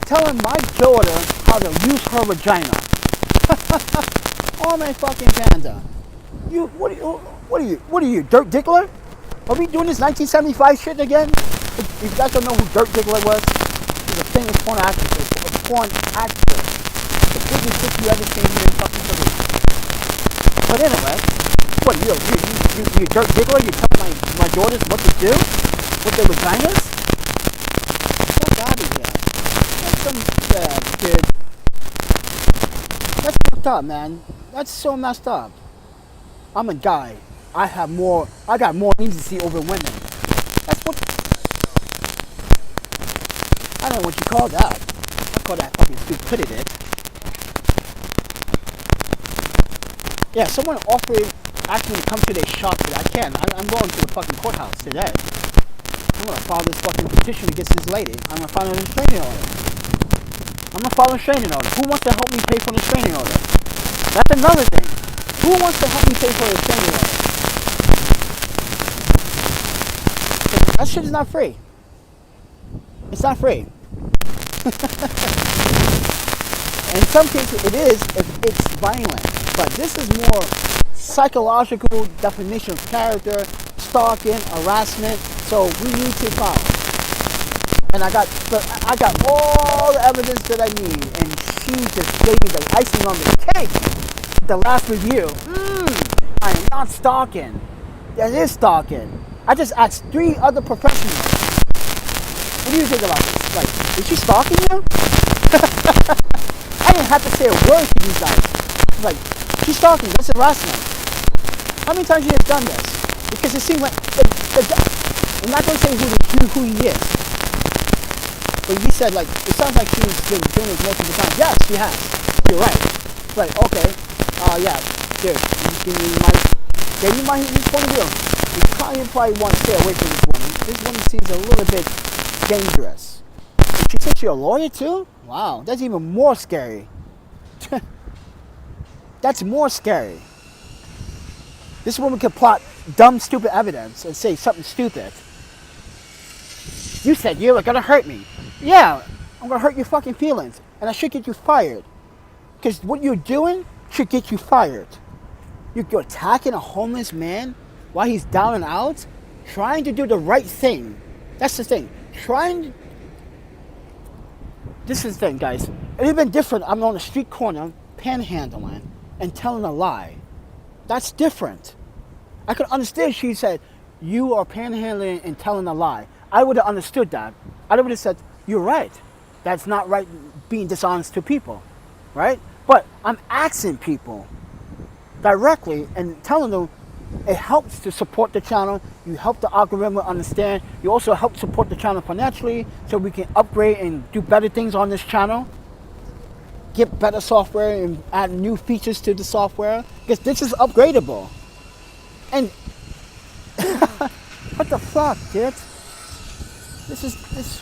telling my daughter how to use her vagina. Oh my fucking panda. What are you, Dirk Diggler? Are we doing this 1975 shit again? If you guys don't know who Dirk Diggler was, he's a famous porn actor. The biggest shit you ever seen here in fucking Philly. But anyway, what you Dirk Diggler? You tell my daughters what to do with their vaginas? Fuck out of here. That's some kid. That's fucked up, man. That's so messed up. I'm a guy. I got more agency over women. know what you call that. I call that fucking stupidity. Yeah, someone asked me to come to their shop today. I can. I'm going to the fucking courthouse today. I'm gonna file this fucking petition against this lady. I'm gonna file a restraining order. Who wants to help me pay for the restraining order? That's another thing. Who wants to help me pay for the restraining order? That shit is not free. It's not free. In some cases it is if it's violent. But this is more psychological definition of character, stalking, harassment. So we need to file. And I got all the evidence that I need, and she just gave me the icing on the cake. The last review. I am not stalking. That is stalking. I just asked 3 other professionals. What do you think about this? Like, is she stalking you? I didn't have to say a word to these guys. Like, she's stalking. That's harassment. How many times have you done this? Because it seems like I'm not going to say who he is. But you said, like, it sounds like she's been doing this multiple times. Yes, she has. You're right. Like, okay. Yeah. Here, give me my point of view. You probably want to stay away from this woman. This woman seems a little bit dangerous. She said you're a lawyer too? Wow, that's even more scary. That's more scary. This woman could plot dumb, stupid evidence and say something stupid. You said you were gonna hurt me. Yeah, I'm gonna hurt your fucking feelings. And I should get you fired. Because what you're doing should get you fired. You're attacking a homeless man while he's down and out, trying to do the right thing. That's the thing. This is the thing, guys. It would have been different. I'm on a street corner panhandling and telling a lie. That's different. I could understand she said, you are panhandling and telling a lie. I would have understood that. I would have said, you're right. That's not right, being dishonest to people, right? But I'm asking people directly and telling them it helps to support the channel. You help the algorithm understand. You also help support the channel financially so we can upgrade and do better things on this channel. Get better software and add new features to the software. Because this is upgradable. And what the fuck, dude? This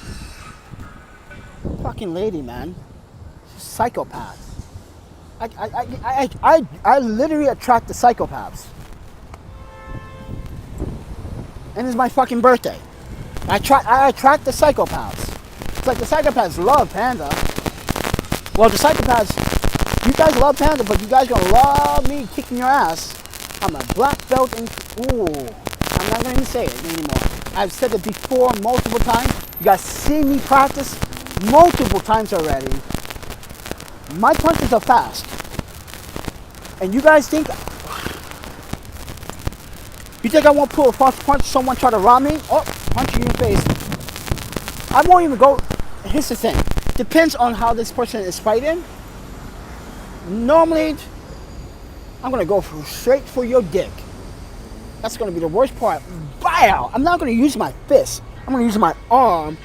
fucking lady, man. She's a psychopath. I literally attract the psychopaths. And it's my fucking birthday. I attract the psychopaths. It's like the psychopaths love Panda. Well, the psychopaths, you guys love Panda, but you guys gonna love me kicking your ass. I'm a black belt in, I'm not gonna even say it anymore. I've said it before multiple times. You guys see me practice multiple times already. My punches are fast. And you guys think I won't pull a false punch, someone try to rob me? Oh, punch you in the face. I won't even go. Here's the thing. Depends on how this person is fighting. Normally, I'm going to go straight for your dick. That's going to be the worst part. Bow! I'm not going to use my fist. I'm going to use my arm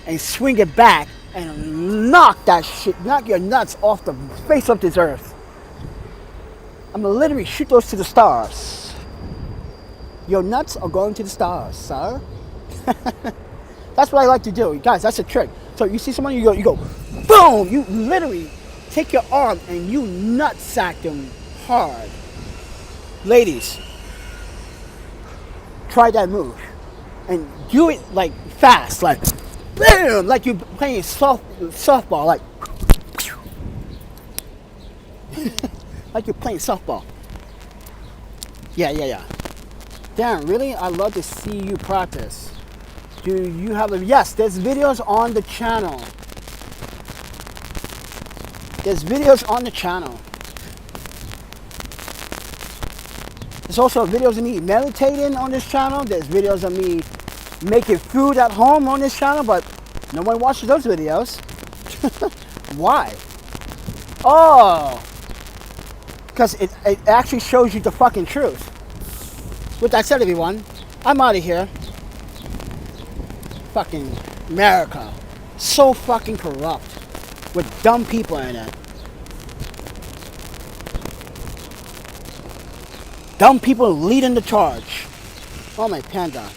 and swing it back and knock that shit, knock your nuts off the face of this earth. I'm going to literally shoot those to the stars. Your nuts are going to the stars, sir. That's what I like to do. Guys, that's a trick. So you see someone, you go, boom! You literally take your arm and you nutsack them hard. Ladies, try that move. And do it like fast, like, bam! Like you're playing softball, like, like you're playing softball. Yeah. Damn, really? I'd love to see you practice. Do you have a... Yes, there's videos on the channel. There's videos on the channel. There's also videos of me meditating on this channel. There's videos of me making food at home on this channel, but no one watches those videos. Why? Oh! Because it actually shows you the fucking truth. With that said, everyone, I'm out of here. Fucking America. So fucking corrupt. With dumb people in it. Dumb people leading the charge. Oh my panda.